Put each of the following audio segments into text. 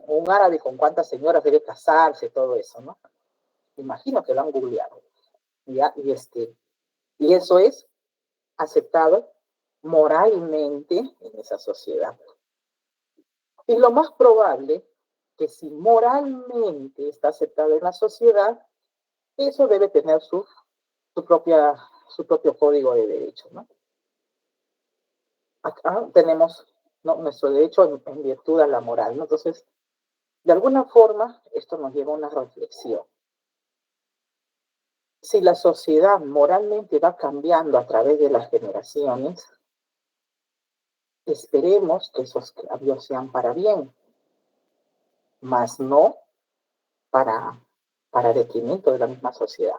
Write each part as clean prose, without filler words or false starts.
un árabe con cuántas señoras debe casarse, todo eso, ¿no? Imagino que lo han googleado. ¿Ya? Y eso es aceptado moralmente en esa sociedad. Y lo más probable que si moralmente está aceptado en la sociedad, eso debe tener su propio código de derecho, ¿no? Acá tenemos, ¿no?, nuestro derecho en virtud a la moral, ¿no? Entonces, de alguna forma, esto nos lleva a una reflexión. Si la sociedad moralmente va cambiando a través de las generaciones, esperemos que esos cambios sean para bien, más no para detrimento de la misma sociedad.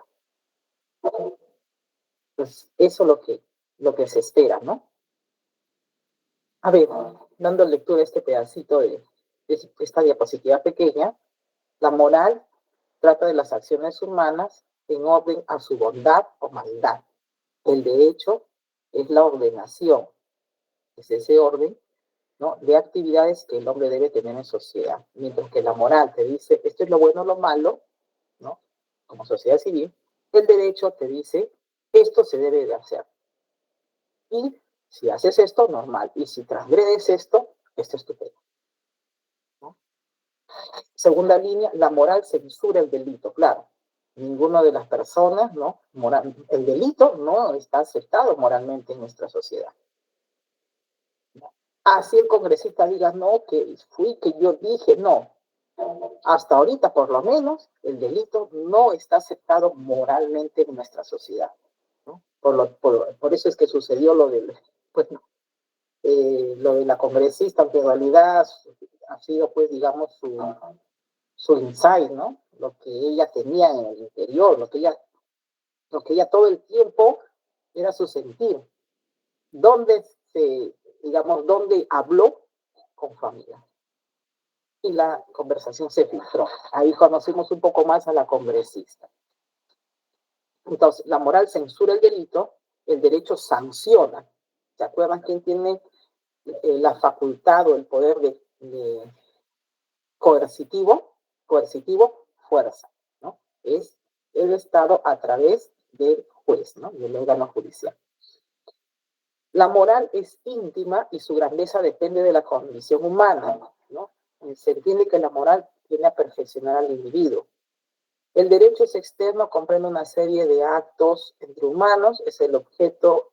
Pues eso es lo que se espera, ¿no? A ver, dando lectura a este pedacito de esta diapositiva pequeña, la moral trata de las acciones humanas en orden a su bondad o maldad. El derecho es la ordenación, es ese orden, ¿no?, de actividades que el hombre debe tener en sociedad. Mientras que la moral te dice, esto es lo bueno o lo malo, ¿no?, como sociedad civil, el derecho te dice, esto se debe de hacer. Y si haces esto, normal. Y si transgredes esto, esto es tu pena, ¿no? Segunda línea, la moral censura el delito, claro. Ninguna de las personas, ¿no? El delito no está aceptado moralmente en nuestra sociedad. Así el congresista diga, no, que yo dije, no. Hasta ahorita, por lo menos, el delito no está aceptado moralmente en nuestra sociedad, ¿no? Por eso es que sucedió lo del, pues, lo de la congresista, aunque en realidad ha sido, pues, digamos, su insight, ¿no? Lo que ella tenía en el interior, lo que ella todo el tiempo era su sentir. Donde donde habló con familia. Y la conversación se filtró. Ahí conocimos un poco más a la congresista. Entonces, la moral censura el delito, el derecho sanciona. ¿Se acuerdan quién tiene la facultad o el poder de coercitivo? Coercitivo, fuerza, ¿no? Es el Estado a través del juez, ¿no?, del órgano judicial. La moral es íntima y su grandeza depende de la condición humana, ¿no? Se entiende que la moral viene a perfeccionar al individuo. El derecho es externo, comprende una serie de actos entre humanos, es el objeto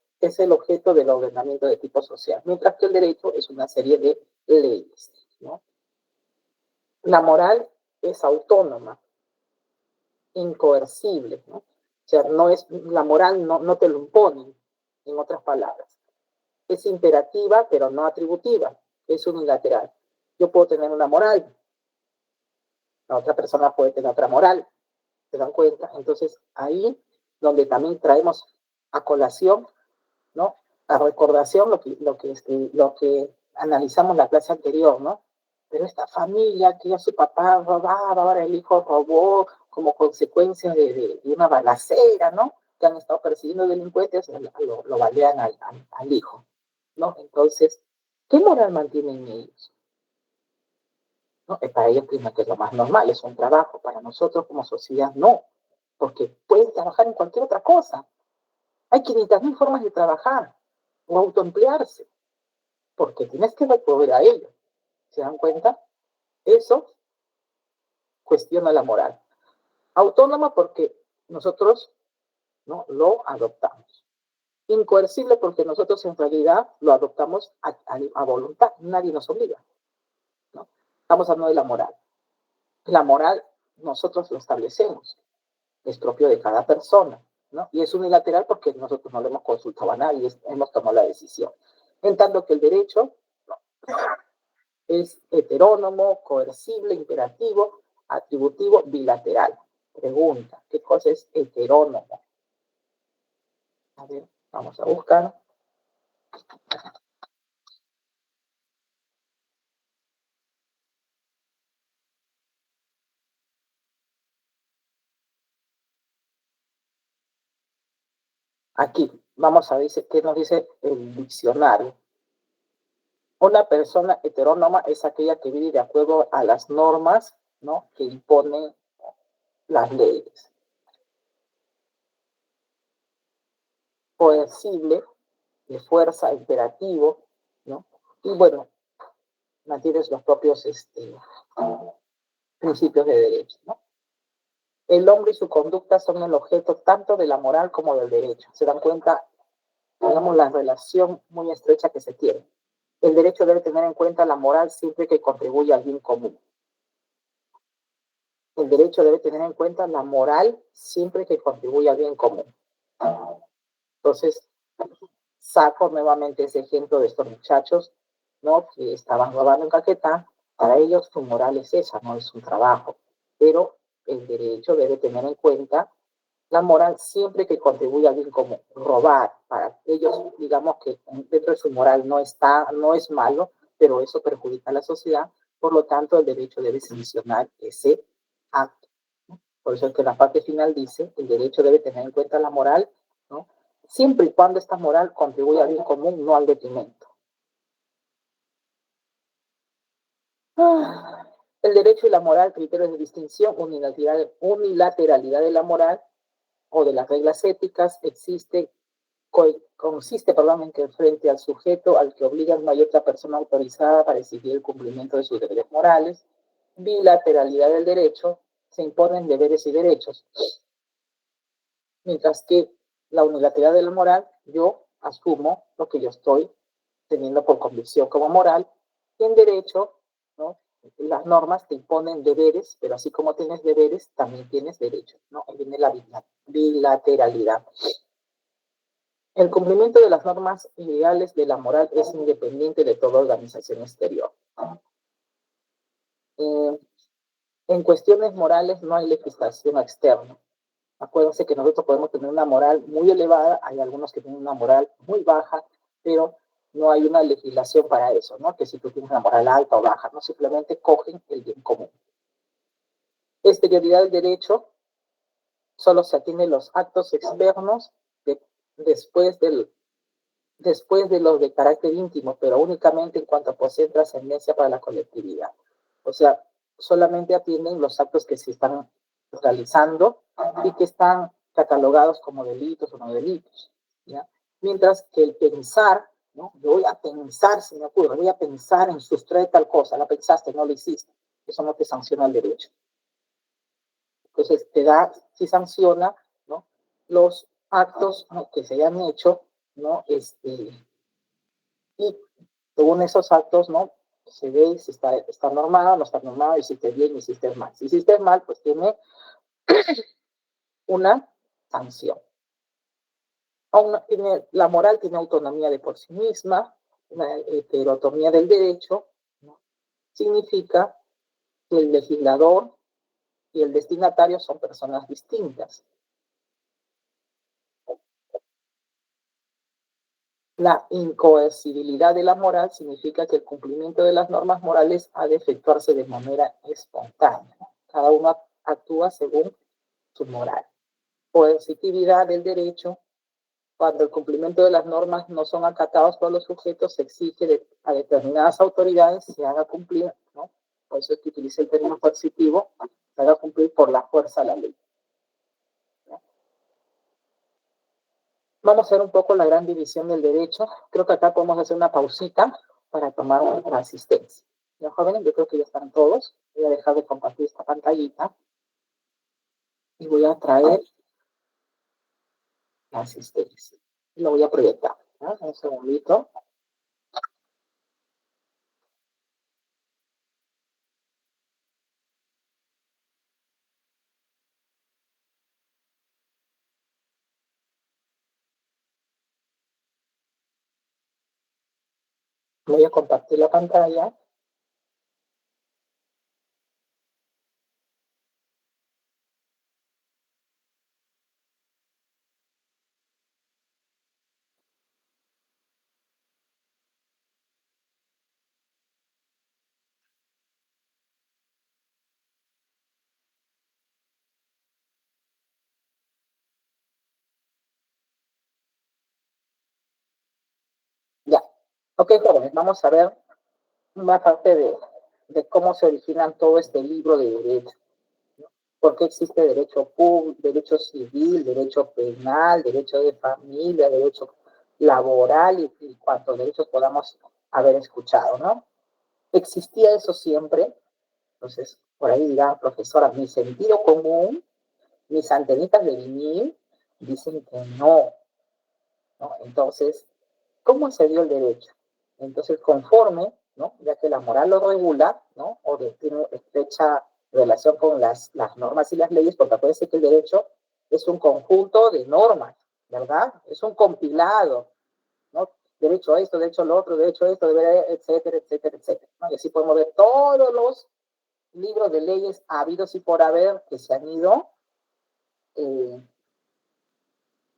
del ordenamiento de tipo social, mientras que el derecho es una serie de leyes, ¿no? La moral es autónoma, incoercible, ¿no? O sea, la moral no te lo imponen, en otras palabras. Es imperativa, pero no atributiva, es unilateral. Yo puedo tener una moral, la otra persona puede tener otra moral, ¿se dan cuenta? Entonces, ahí donde también traemos a colación, ¿no?, a recordación lo que analizamos la clase anterior, ¿no? Pero esta familia que ya su papá robaba, ahora el hijo robó como consecuencia de una balacera, ¿no?, que han estado persiguiendo delincuentes, lo balean al hijo, ¿no? Entonces, ¿qué moral mantienen ellos? ¿No? Para ellos prima que es lo más normal, es un trabajo. Para nosotros como sociedad no, porque pueden trabajar en cualquier otra cosa. Hay 500.000 formas de trabajar o autoemplearse, porque tienes que recurrir a ello. ¿Se dan cuenta? Eso cuestiona la moral. Autónoma porque nosotros, ¿no?, lo adoptamos. Incoercible porque nosotros en realidad lo adoptamos a voluntad, nadie nos obliga, ¿no? Estamos hablando de la moral. La moral nosotros lo establecemos, es propio de cada persona, ¿no? Y es unilateral porque nosotros no le hemos consultado a nadie, hemos tomado la decisión. En tanto que el derecho, no, es heterónomo, coercible, imperativo, atributivo, bilateral. Pregunta, ¿qué cosa es heterónomo? A ver, vamos a buscar. Aquí, vamos a ver qué nos dice el diccionario. Una persona heterónoma es aquella que vive de acuerdo a las normas, ¿no?, que imponen las leyes. Coercible, de fuerza, imperativo, ¿no? Y bueno, mantienes los propios principios de derecho, ¿no? El hombre y su conducta son el objeto tanto de la moral como del derecho. Se dan cuenta, digamos, la relación muy estrecha que se tiene. El derecho debe tener en cuenta la moral siempre que contribuya al bien común. El derecho debe tener en cuenta la moral siempre que contribuya al bien común. Entonces, saco nuevamente ese ejemplo de estos muchachos, ¿no?, que estaban robando en Caquetá. Para ellos su moral es esa, no es un trabajo. Pero el derecho debe tener en cuenta la moral siempre que contribuya al bien común. Robar, para ellos, digamos que dentro de su moral no es malo, pero eso perjudica a la sociedad. Por lo tanto, el derecho debe sancionar ese acto. Por eso es que la parte final dice, el derecho debe tener en cuenta la moral, ¿no?, siempre y cuando esta moral contribuya al bien común, no al detrimento. El derecho y la moral, criterios de distinción, unilateralidad de la moral o de las reglas éticas, consiste probablemente en frente al sujeto al que obliga no hay otra persona autorizada para exigir el cumplimiento de sus deberes morales. Bilateralidad del derecho, se imponen deberes y derechos. Mientras que la unilateralidad de la moral, yo asumo lo que yo estoy teniendo por convicción como moral. Y en derecho, ¿no?, las normas te imponen deberes, pero así como tienes deberes, también tienes derechos, ¿no? Ahí viene la bilateralidad. El cumplimiento de las normas ideales de la moral es independiente de toda organización exterior. En cuestiones morales no hay legislación externa. Acuérdense que nosotros podemos tener una moral muy elevada, hay algunos que tienen una moral muy baja, pero no hay una legislación para eso, ¿no? Que si tú tienes una moral alta o baja, no, simplemente cogen el bien común. Exterioridad del derecho solo se atiende los actos externos después de los de carácter íntimo, pero únicamente en cuanto poseen trascendencia para la colectividad. O sea, solamente atienden los actos que se están realizando y que están catalogados como delitos o no delitos, ¿ya? Mientras que el pensar, ¿no? Yo voy a pensar, si me ocurre, voy a pensar en sustraer tal cosa, la pensaste, no lo hiciste, eso no te sanciona el derecho. Entonces, sí sanciona, ¿no?, los actos, ¿no?, que se hayan hecho, ¿no?, y según esos actos, ¿no?, se ve si está normado, no está normado, hiciste bien, hiciste mal. Si hiciste mal, pues tiene una sanción. La moral tiene autonomía de por sí misma, una heterotomía del derecho, ¿no? Significa que el legislador y el destinatario son personas distintas. La incoercibilidad de la moral significa que el cumplimiento de las normas morales ha de efectuarse de manera espontánea. Cada uno actúa según su moral. Coercitividad del derecho: cuando el cumplimiento de las normas no son acatados por los sujetos, se exige a determinadas autoridades se haga cumplir, ¿no? Por eso es que utiliza el término coercitivo, se haga cumplir por la fuerza de la ley, ¿no? Vamos a ver un poco la gran división del derecho. Creo que acá podemos hacer una pausita para tomar una asistencia. Ya, jóvenes, yo creo que ya están todos. Voy a dejar de compartir esta pantallita y voy a traer la asistencia. Y lo voy a proyectar, ¿no? Un segundito. Voy a compartir la pantalla. Ya. Ok, jóvenes, vamos a ver una parte de cómo se originan todo este libro de derecho. ¿Por qué existe derecho público, derecho civil, derecho penal, derecho de familia, derecho laboral y cuantos derechos podamos haber escuchado, ¿no? ¿Existía eso siempre? Entonces, por ahí dirá, profesora, mi sentido común, mis antenitas de vinil dicen que no, ¿no? Entonces, ¿cómo se dio el derecho? Entonces, conforme, ¿no? Ya que la moral lo regula, ¿no? O tiene estrecha relación con las normas y las leyes, porque acuérdense que el derecho es un conjunto de normas, ¿verdad? Es un compilado, ¿no? Derecho a esto, derecho a lo otro, derecho a esto, etcétera, etcétera, etcétera, ¿no? Y así podemos ver todos los libros de leyes habidos y por haber que se han ido eh,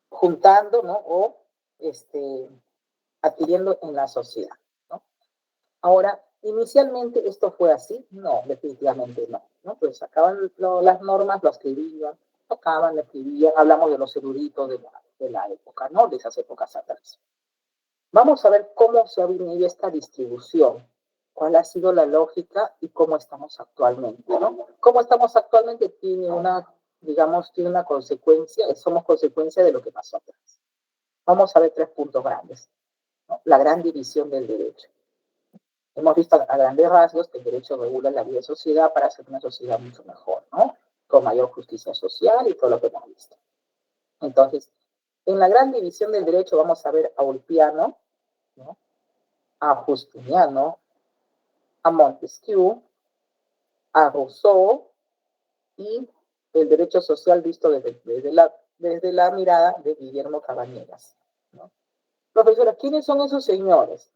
juntando, ¿no? O adquiriendo en la sociedad, ¿no? Ahora, inicialmente esto fue así, no, definitivamente no, ¿no? Pues sacaban las normas, lo escribían, tocaban, lo escribían, hablamos de los eruditos de la época, ¿no? De esas épocas atrás. Vamos a ver cómo se ha venido esta distribución, cuál ha sido la lógica y cómo estamos actualmente, ¿no? Cómo estamos actualmente tiene una, digamos, tiene una consecuencia, somos consecuencia de lo que pasó atrás. Vamos a ver 3 puntos grandes, ¿no? La gran división del derecho. Hemos visto a grandes rasgos que el derecho regula la vida de sociedad para hacer una sociedad mucho mejor, ¿no? Con mayor justicia social y todo lo que hemos visto. Entonces, en la gran división del derecho vamos a ver a Ulpiano, ¿no? A Justiniano, a Montesquieu, a Rousseau y el derecho social visto desde la mirada de Guillermo Cabañeras, ¿no? Profesora, ¿quiénes son esos señores?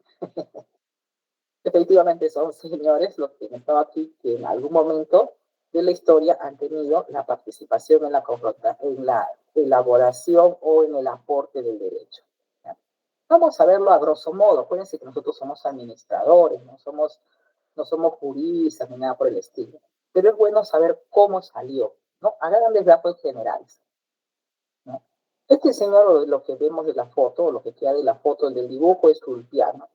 Efectivamente son señores los que han estado aquí que en algún momento de la historia han tenido la participación en la elaboración o en el aporte del derecho. ¿Ya? Vamos a verlo a grosso modo. Acuérdense que nosotros somos administradores, no somos juristas ni nada por el estilo. Pero es bueno saber cómo salió, ¿no? A grandes rasgos generales, ¿no? Este señor, lo que vemos de la foto, lo que queda de la foto del dibujo, es Ulpiano.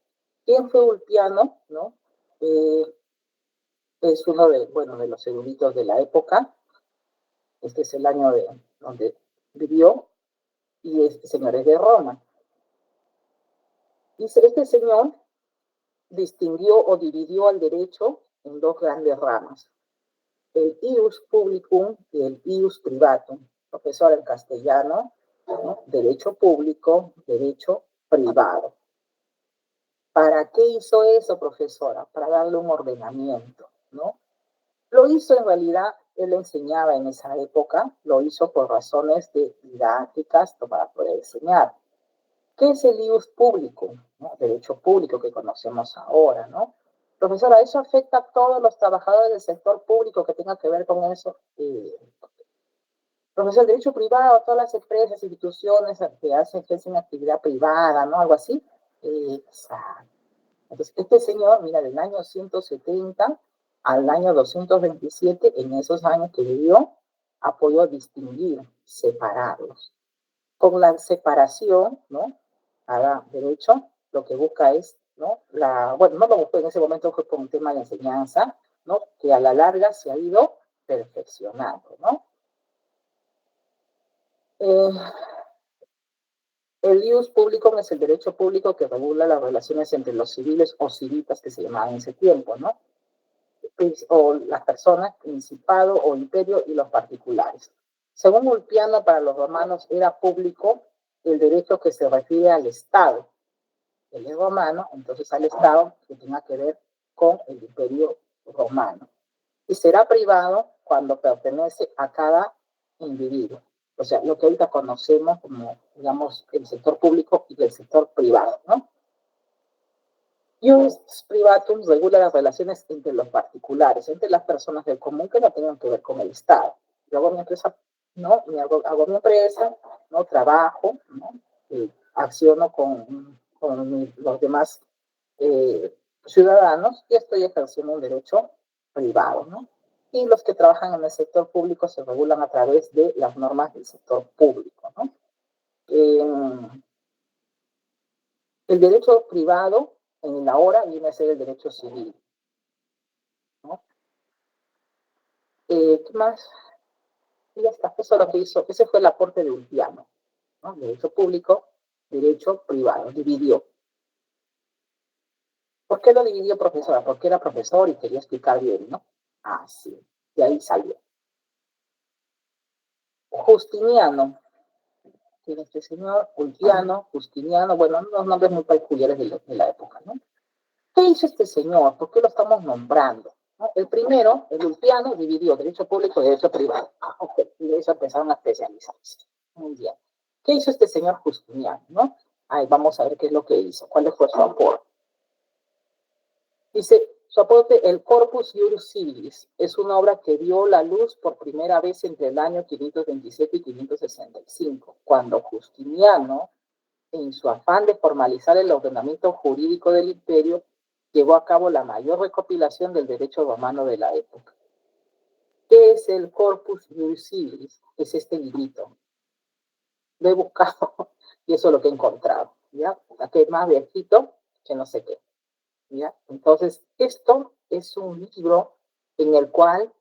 ¿Quién fue Ulpiano? ¿No? Eh, es uno de, bueno, de los eruditos de la época. Este es el año donde vivió y este señor es de Roma. Dice, este señor distinguió o dividió al derecho en 2 grandes ramas, el ius publicum y el ius privatum. Profesor en castellano, ¿no? Derecho público, derecho privado. ¿Para qué hizo eso, profesora? Para darle un ordenamiento, ¿no? Lo hizo en realidad, él enseñaba en esa época, lo hizo por razones didácticas para poder enseñar. ¿Qué es el ius publicum? ¿No? Derecho público que conocemos ahora, ¿no? Profesora, ¿eso afecta a todos los trabajadores del sector público que tengan que ver con eso? Profesor, el derecho privado, todas las empresas, instituciones que ejercen actividad privada, ¿no? Algo así. Exacto. Entonces, este señor, mira, del año 170 al año 227, en esos años que vivió, apoyó a distinguir, separarlos. Con la separación, ¿no? Cada derecho lo que busca es, ¿no? Bueno, no lo buscó en ese momento, fue por un tema de enseñanza, ¿no? Que a la larga se ha ido perfeccionando, ¿no? Eh, el ius publicum es el derecho público que regula las relaciones entre los civiles o civitas que se llamaban en ese tiempo, ¿no? O las personas, principado o imperio y los particulares. Según Ulpiano, para los romanos era público el derecho que se refiere al Estado. Él es romano, entonces al Estado que tenga que ver con el imperio romano. Y será privado cuando pertenece a cada individuo. O sea, lo que ahorita conocemos como, digamos, el sector público y el sector privado, ¿no? Ius privatum regula las relaciones entre los particulares, entre las personas del común que no tengan que ver con el Estado. Yo hago mi empresa, ¿no? Hago mi empresa, ¿no? Trabajo, ¿no? Acciono con los demás ciudadanos y estoy ejerciendo un derecho privado, ¿no? Y los que trabajan en el sector público se regulan a través de las normas del sector público, ¿no? El derecho privado En la hora viene a ser el derecho civil, ¿no? ¿Qué más? Y ya está, eso es lo que hizo, ese fue el aporte de Ulpiano, ¿no? Derecho público, derecho privado, dividió. ¿Por qué lo dividió, profesora? Porque era profesor y quería explicar bien, ¿no? Ah, sí, de ahí salió. Justiniano, tiene este señor, Ulpiano, Justiniano, bueno, unos nombres muy peculiares de la época, ¿no? ¿Qué hizo este señor? ¿Por qué lo estamos nombrando? ¿No? El primero, el Ulpiano, dividió derecho público y derecho privado. Ah, ok, y de eso empezaron a especializarse. Muy bien. ¿Qué hizo este señor Justiniano? ¿No? Ahí vamos a ver qué es lo que hizo, cuál fue su aporte. Dice, su aporte, el Corpus Iuris Civilis, es una obra que vio la luz por primera vez entre el año 527 y 565, cuando Justiniano, en su afán de formalizar el ordenamiento jurídico del imperio, llevó a cabo la mayor recopilación del derecho romano de la época. ¿Qué es el Corpus Iuris Civilis? Es este librito. Lo he buscado y eso es lo que he encontrado, ¿ya? Aquí es más viejito que no sé qué, ¿ya? Entonces, esto es un libro en el cual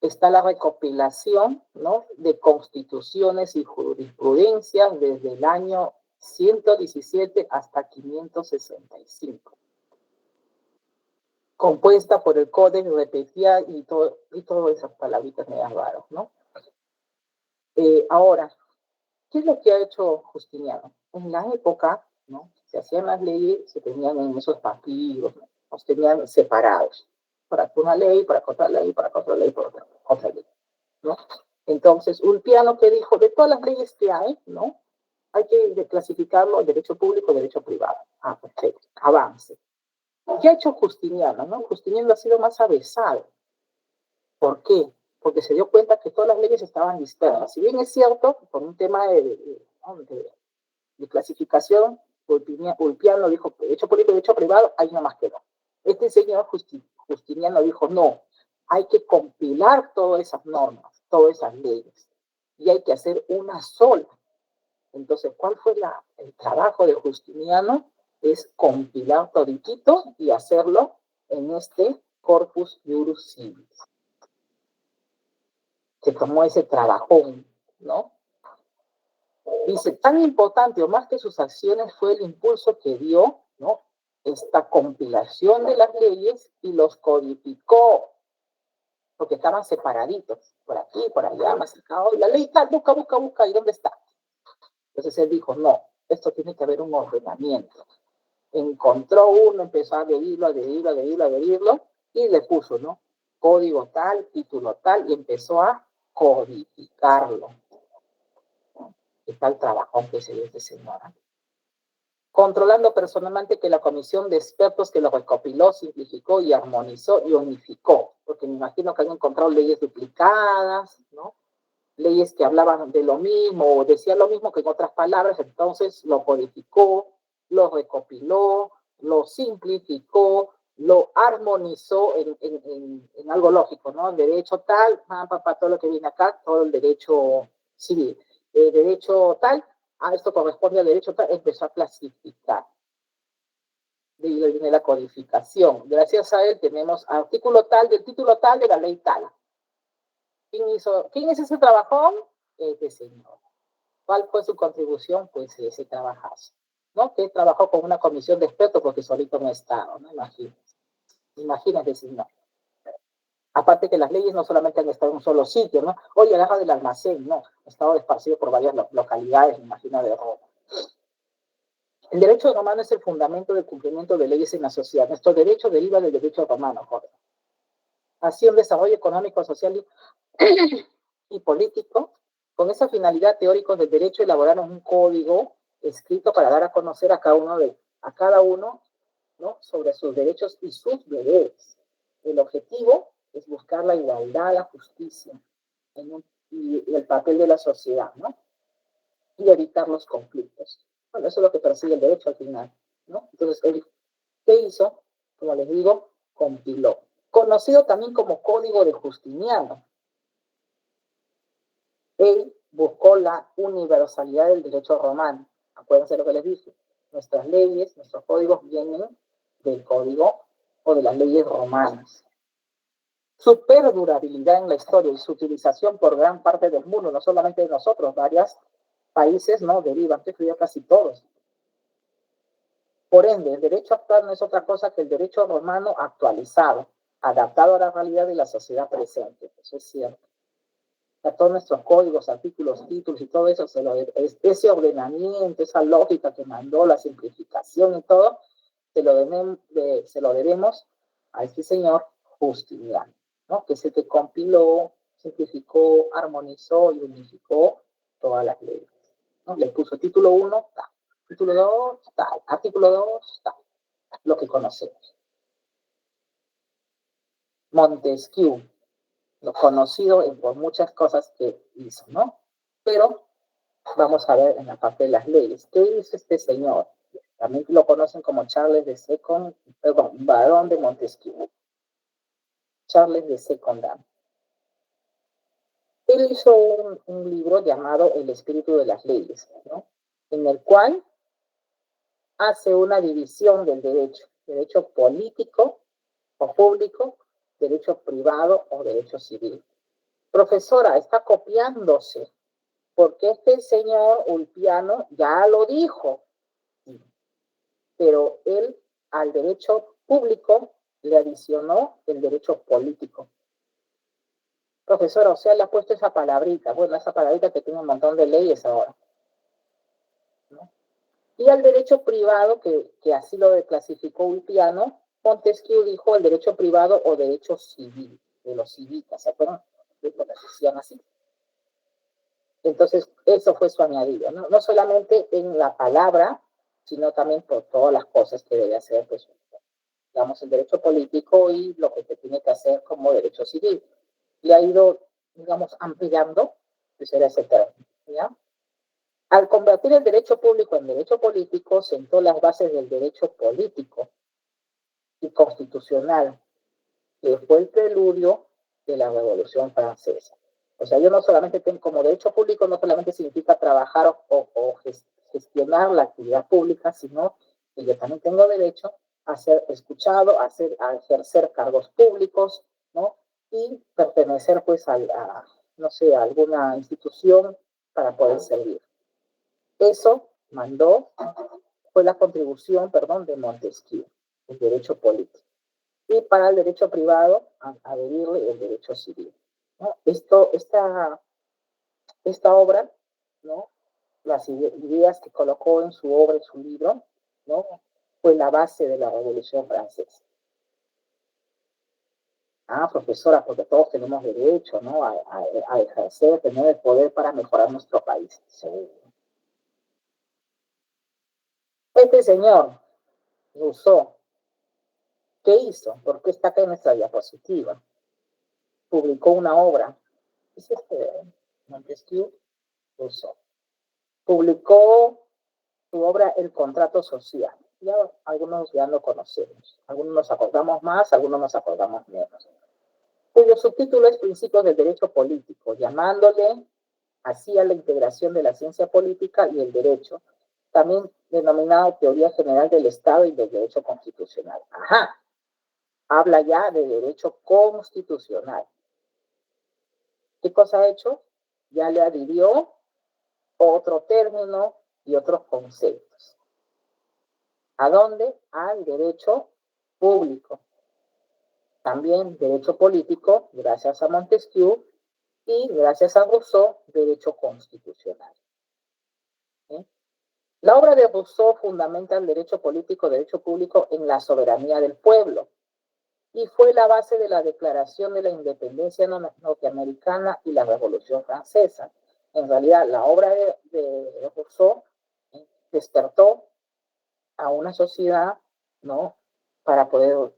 está la recopilación, ¿no?, de constituciones y jurisprudencias desde el año 117 hasta 565, compuesta por el Codex repetía y todas esas palabritas medias raras, ¿no? Ahora, ¿qué es lo que ha hecho Justiniano? En la época, ¿no?, se hacían las leyes, se tenían en esos partidos, ¿no?, los tenían separados, para una ley, para otra ley, para otra ley, para otra ley, ¿no? Entonces, Ulpiano que dijo, de todas las leyes que hay, ¿no?, hay que clasificarlo en derecho público y derecho privado. Ah, perfecto, avance. ¿Qué ha hecho Justiniano? ¿No? Justiniano ha sido más avesado. ¿Por qué? Porque se dio cuenta que todas las leyes estaban dispersas. Si bien es cierto, por un tema de clasificación, Ulpiano dijo, derecho público y derecho privado, ahí nomás quedó. Este señor Justiniano dijo, no, hay que compilar todas esas normas, todas esas leyes, y hay que hacer una sola. Entonces, ¿cuál fue el trabajo de Justiniano? Es compilar toditito y hacerlo en este Corpus Iuris Civilis. Se tomó ese trabajón, ¿no? Dice, tan importante o más que sus acciones fue el impulso que dio, ¿no?, esta compilación de las leyes y los codificó, porque estaban separaditos, por aquí, por allá, más cerca, y la ley tal, busca, ¿y dónde está? Entonces él dijo, no, esto tiene que haber un ordenamiento. Encontró uno, empezó a adherirlo, y le puso, ¿no?, código tal, título tal, y empezó a codificarlo. Está el trabajón que se dio este señor. Controlando personalmente que la comisión de expertos que lo recopiló, simplificó y armonizó y unificó, porque me imagino que han encontrado leyes duplicadas, ¿no?, leyes que hablaban de lo mismo o decían lo mismo que en otras palabras, entonces lo codificó, lo recopiló, lo simplificó, lo armonizó en algo lógico, ¿no? El derecho tal, todo lo que viene acá, todo el derecho civil. El derecho tal, esto corresponde al derecho tal, empezó a clasificar. De ahí viene la codificación. Gracias a él tenemos artículo tal, del título tal, de la ley tal. ¿Quién hizo ese trabajón? Este señor. ¿Cuál fue su contribución? Pues ese trabajazo, ¿no? Que trabajó con una comisión de expertos porque solito no estaba, ¿no? Imagínate, señor. Aparte que las leyes no solamente han estado en un solo sitio, ¿no? Oye, agarra del almacén, no. Ha estado esparcido por varias localidades, me imagino, de Roma. El derecho romano es el fundamento del cumplimiento de leyes en la sociedad. Nuestro derecho deriva del derecho romano, Jorge. Así, un desarrollo económico, social y político. Con esa finalidad, teóricos del derecho elaboraron un código escrito para dar a conocer a cada uno, ¿no?, sobre sus derechos y sus deberes. El objetivo es buscar la igualdad, la justicia y el papel de la sociedad, ¿no?, y evitar los conflictos. Bueno, eso es lo que persigue el derecho al final, ¿no? Entonces, ¿qué hizo? Como les digo, compiló. Conocido también como Código de Justiniano. Él buscó la universalidad del derecho romano. Acuérdense lo que les dije. Nuestras leyes, nuestros códigos vienen del código o de las leyes romanas. Su perdurabilidad en la historia y su utilización por gran parte del mundo, no solamente de nosotros, varios países no derivan, que creo casi todos. Por ende, el derecho actual no es otra cosa que el derecho romano actualizado, adaptado a la realidad de la sociedad presente. Eso es cierto. A todos nuestros códigos, artículos, títulos y todo eso, ese ordenamiento, esa lógica que mandó, la simplificación y todo, se lo debemos a este señor Justiniano, ¿no? Que es el que compiló, simplificó, armonizó y unificó todas las leyes, ¿no? Le puso título 1, tal, título 2, tal, artículo 2, tal, lo que conocemos. Montesquieu, lo conocido por muchas cosas que hizo, ¿no? Pero vamos a ver en la parte de las leyes. ¿Qué hizo este señor? También lo conocen como Charles de Second, perdón, Barón de Montesquieu. Charles de Secondam. Él hizo un libro llamado El espíritu de las leyes, ¿no? En el cual hace una división del derecho político o público, derecho privado o derecho civil. Profesora, está copiándose, porque este señor Ulpiano ya lo dijo, pero él al derecho público le adicionó el derecho político. Profesora, o sea, le ha puesto esa palabrita, bueno, esa palabrita que tiene un montón de leyes ahora, ¿no? Y al derecho privado, que así lo clasificó Ulpiano, Montesquieu dijo el derecho privado o derecho civil, de los civitas, ¿se acuerdan? Lo decían así. Entonces, eso fue su añadido, ¿no? No solamente en la palabra, sino también por todas las cosas que debe hacer, pues, digamos, el derecho político y lo que se tiene que hacer como derecho civil. Y ha ido, digamos, ampliando, pues era ese término, ¿ya? Al convertir el derecho público en derecho político, sentó las bases del derecho político y constitucional, que fue el preludio de la Revolución Francesa. O sea, yo no solamente tengo, como derecho público, no solamente significa trabajar o gestionar la actividad pública, sino que yo también tengo derecho a ser escuchado, a ejercer cargos públicos, ¿no? Y pertenecer, pues, no sé, a alguna institución para poder servir. Eso fue la contribución, perdón, de Montesquieu, el derecho político. Y para el derecho privado, adherirle el derecho civil, ¿no? Esta obra, ¿no? Las ideas que colocó en su obra, en su libro, ¿no? Fue la base de la Revolución Francesa. Profesora, porque todos tenemos derecho, ¿no? A ejercer, tener el poder para mejorar nuestro país. Sí. Este señor, Rousseau, ¿qué hizo? ¿Por qué está acá en nuestra diapositiva? Publicó una obra. Es Montesquieu, Rousseau. Publicó su obra El contrato social. Ya algunos ya lo conocemos. Algunos nos acordamos más, algunos nos acordamos menos. Cuyo subtítulo es Principios del Derecho Político, llamándole así a la integración de la ciencia política y el derecho, también denominado Teoría General del Estado y del Derecho Constitucional. Ajá, habla ya de derecho constitucional. ¿Qué cosa ha hecho? Ya le adhirió otro término y otros conceptos. ¿A dónde? Al derecho público. También derecho político, gracias a Montesquieu, y gracias a Rousseau, derecho constitucional. ¿Sí? La obra de Rousseau fundamenta el derecho político, derecho público en la soberanía del pueblo, y fue la base de la Declaración de la Independencia Norteamericana y la Revolución Francesa. En realidad, la obra de Rousseau despertó a una sociedad, ¿no? Para poder,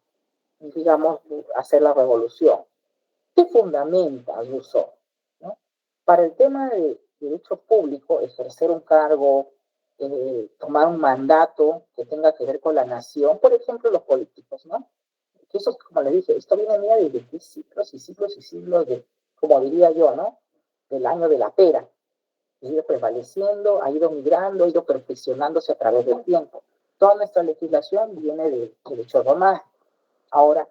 digamos, hacer la revolución. ¿Qué fundamenta Rousseau? ¿No? Para el tema de derecho público, ejercer un cargo, tomar un mandato que tenga que ver con la nación, por ejemplo, los políticos, ¿no? Que eso, como les dije, esto viene mía desde siglos y siglos y siglos de, como diría yo, ¿no? Del año de la pera. Ha ido prevaleciendo, ha ido migrando, ha ido perfeccionándose a través del tiempo. Toda nuestra legislación viene del derecho romano. Ahora,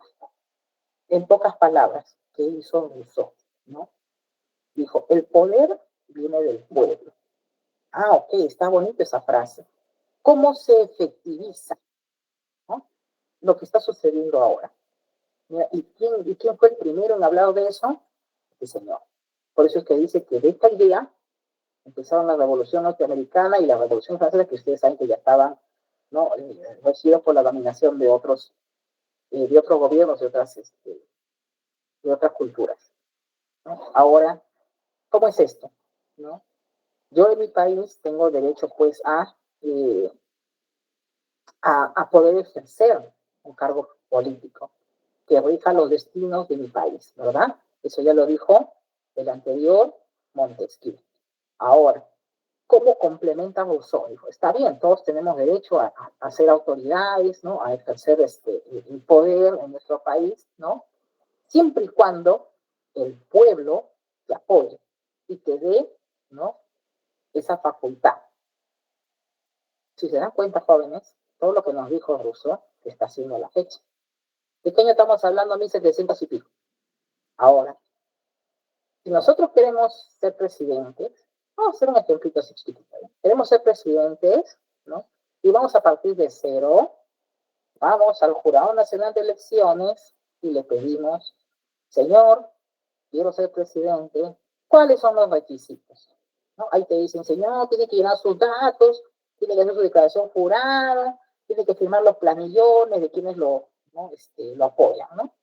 en pocas palabras, ¿qué hizo Rousseau? ¿No? Dijo, el poder viene del pueblo. Ah, ok, está bonita esa frase. ¿Cómo se efectiviza, ¿no?, lo que está sucediendo ahora? Mira, ¿y quién fue el primero en hablar de eso? El Señor. Por eso es que dice que de esta idea empezaron la Revolución Norteamericana y la Revolución Francesa, que ustedes saben que ya estaban, ¿no?, regidos por la dominación de otros gobiernos, de otras culturas, ¿no? Ahora, ¿cómo es esto? ¿No? Yo en mi país tengo derecho, pues, a poder ejercer un cargo político que rija los destinos de mi país, ¿verdad? Eso ya lo dijo el anterior Montesquieu. Ahora, ¿cómo complementa Rousseau? Dijo, está bien, todos tenemos derecho a ser autoridades, ¿no?, a ejercer el poder en nuestro país, ¿no?, siempre y cuando el pueblo te apoye y te dé, ¿no?, esa facultad. Si se dan cuenta, jóvenes, todo lo que nos dijo Rousseau está haciendo a la fecha. ¿De qué año estamos hablando? 1700 y pico. Ahora, si nosotros queremos ser presidentes, vamos a hacer un ejemplito así chiquitito, ¿no? Queremos ser presidentes, ¿no? Y vamos a partir de cero, vamos al Jurado Nacional de Elecciones y le pedimos, señor, quiero ser presidente, ¿cuáles son los requisitos? ¿No? Ahí te dicen, señor, tiene que llenar sus datos, tiene que hacer su declaración jurada, tiene que firmar los planillones de quienes ¿no?, lo apoyan, ¿no?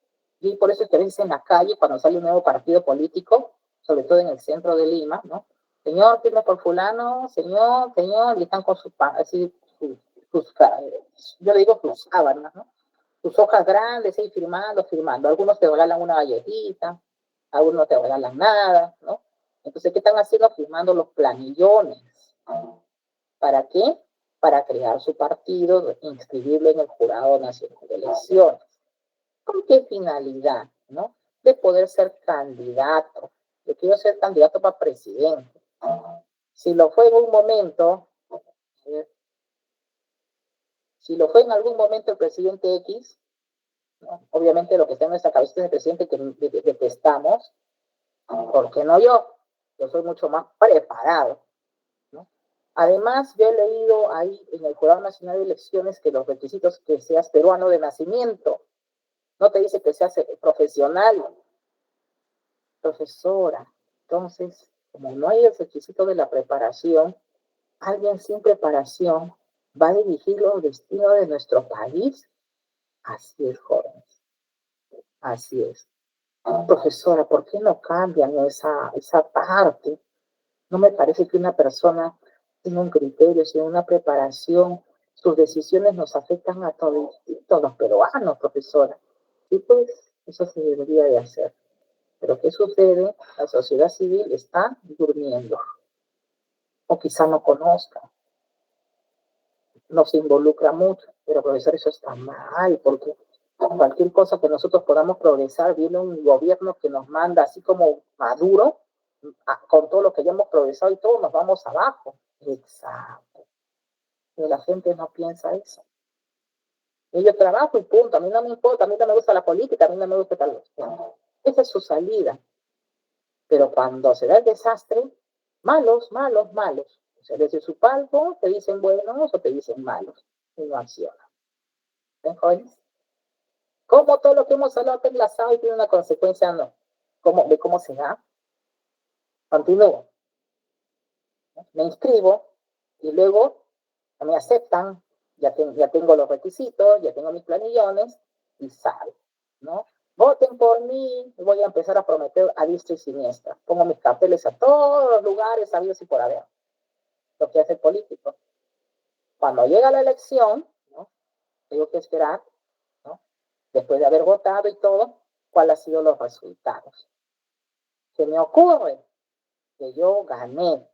Y por eso es que a veces en la calle, cuando sale un nuevo partido político, sobre todo en el centro de Lima, ¿no? Señor, firme por fulano, señor, y están con así, yo le digo sus sábanas, ¿no? Sus hojas grandes, ahí firmando. Algunos te regalan una galletita, algunos no te regalan nada, ¿no? Entonces, ¿qué están haciendo? Firmando los planillones. ¿Para qué? Para crear su partido, inscribirlo en el Jurado Nacional de Elecciones. ¿Con qué finalidad? ¿No? De poder ser candidato. Yo quiero ser candidato para presidente. Si lo fue en un momento, si lo fue en algún momento el presidente X, ¿no?, obviamente lo que está en nuestra cabeza es el presidente que detestamos, ¿por qué no yo? Yo soy mucho más preparado, ¿no? Además, yo he leído ahí en el Jurado Nacional de Elecciones que los requisitos que seas peruano de nacimiento, no te dice que seas profesional, profesora. Entonces, como no hay el requisito de la preparación, alguien sin preparación va a dirigir los destinos de nuestro país. Así es, jóvenes. Así es. Profesora, ¿por qué no cambian esa parte? No me parece que una persona tenga un criterio, tenga una preparación. Sus decisiones nos afectan a todos los peruanos, profesora. Y pues eso se debería de hacer. Pero ¿qué sucede? La sociedad civil está durmiendo. O quizá no conozca. No se involucra mucho. Pero profesor, eso está mal, porque cualquier cosa que nosotros podamos progresar, viene un gobierno que nos manda así como Maduro, con todo lo que ya hemos progresado y todos nos vamos abajo. Exacto. Pero la gente no piensa eso. Y yo trabajo y punto. A mí no me importa, a mí no me gusta la política, a mí no me gusta tal vez. Esa es su salida. Pero cuando se da el desastre, malos. O sea, desde su palco te dicen buenos o te dicen malos. Y no acciona. ¿Ven, jóvenes? Como todo lo que hemos hablado está enlazado y tiene una consecuencia, ¿no? ¿De cómo se da? Continúo. Me inscribo y luego me aceptan, ya tengo los requisitos, ya tengo mis planillones y salgo, ¿no? Voten por mí, voy a empezar a prometer a diestra y siniestra. Pongo mis carteles a todos los lugares sabidos y por haber. Lo que hace el político. Cuando llega la elección, ¿no?, tengo que esperar, ¿no?, después de haber votado y todo, cuáles han sido los resultados. Se me ocurre que yo gané,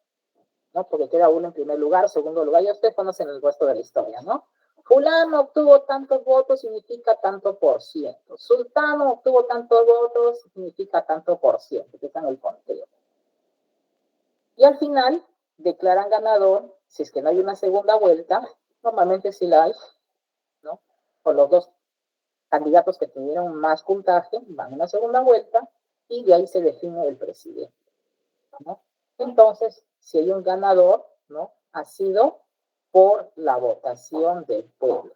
¿no?, porque queda uno en primer lugar, segundo lugar, y ustedes conocen el resto de la historia, ¿no? Fulano obtuvo tantos votos, significa tanto por ciento. Sultano obtuvo tantos votos, significa tanto por ciento, que está en el conteo. Y al final declaran ganador, si es que no hay una segunda vuelta, Normalmente sí la hay, ¿no? Por los dos candidatos que tuvieron más puntaje van a una segunda vuelta y de ahí se define el presidente, ¿no? Entonces, si hay un ganador, ¿no? Ha sido por la votación del pueblo.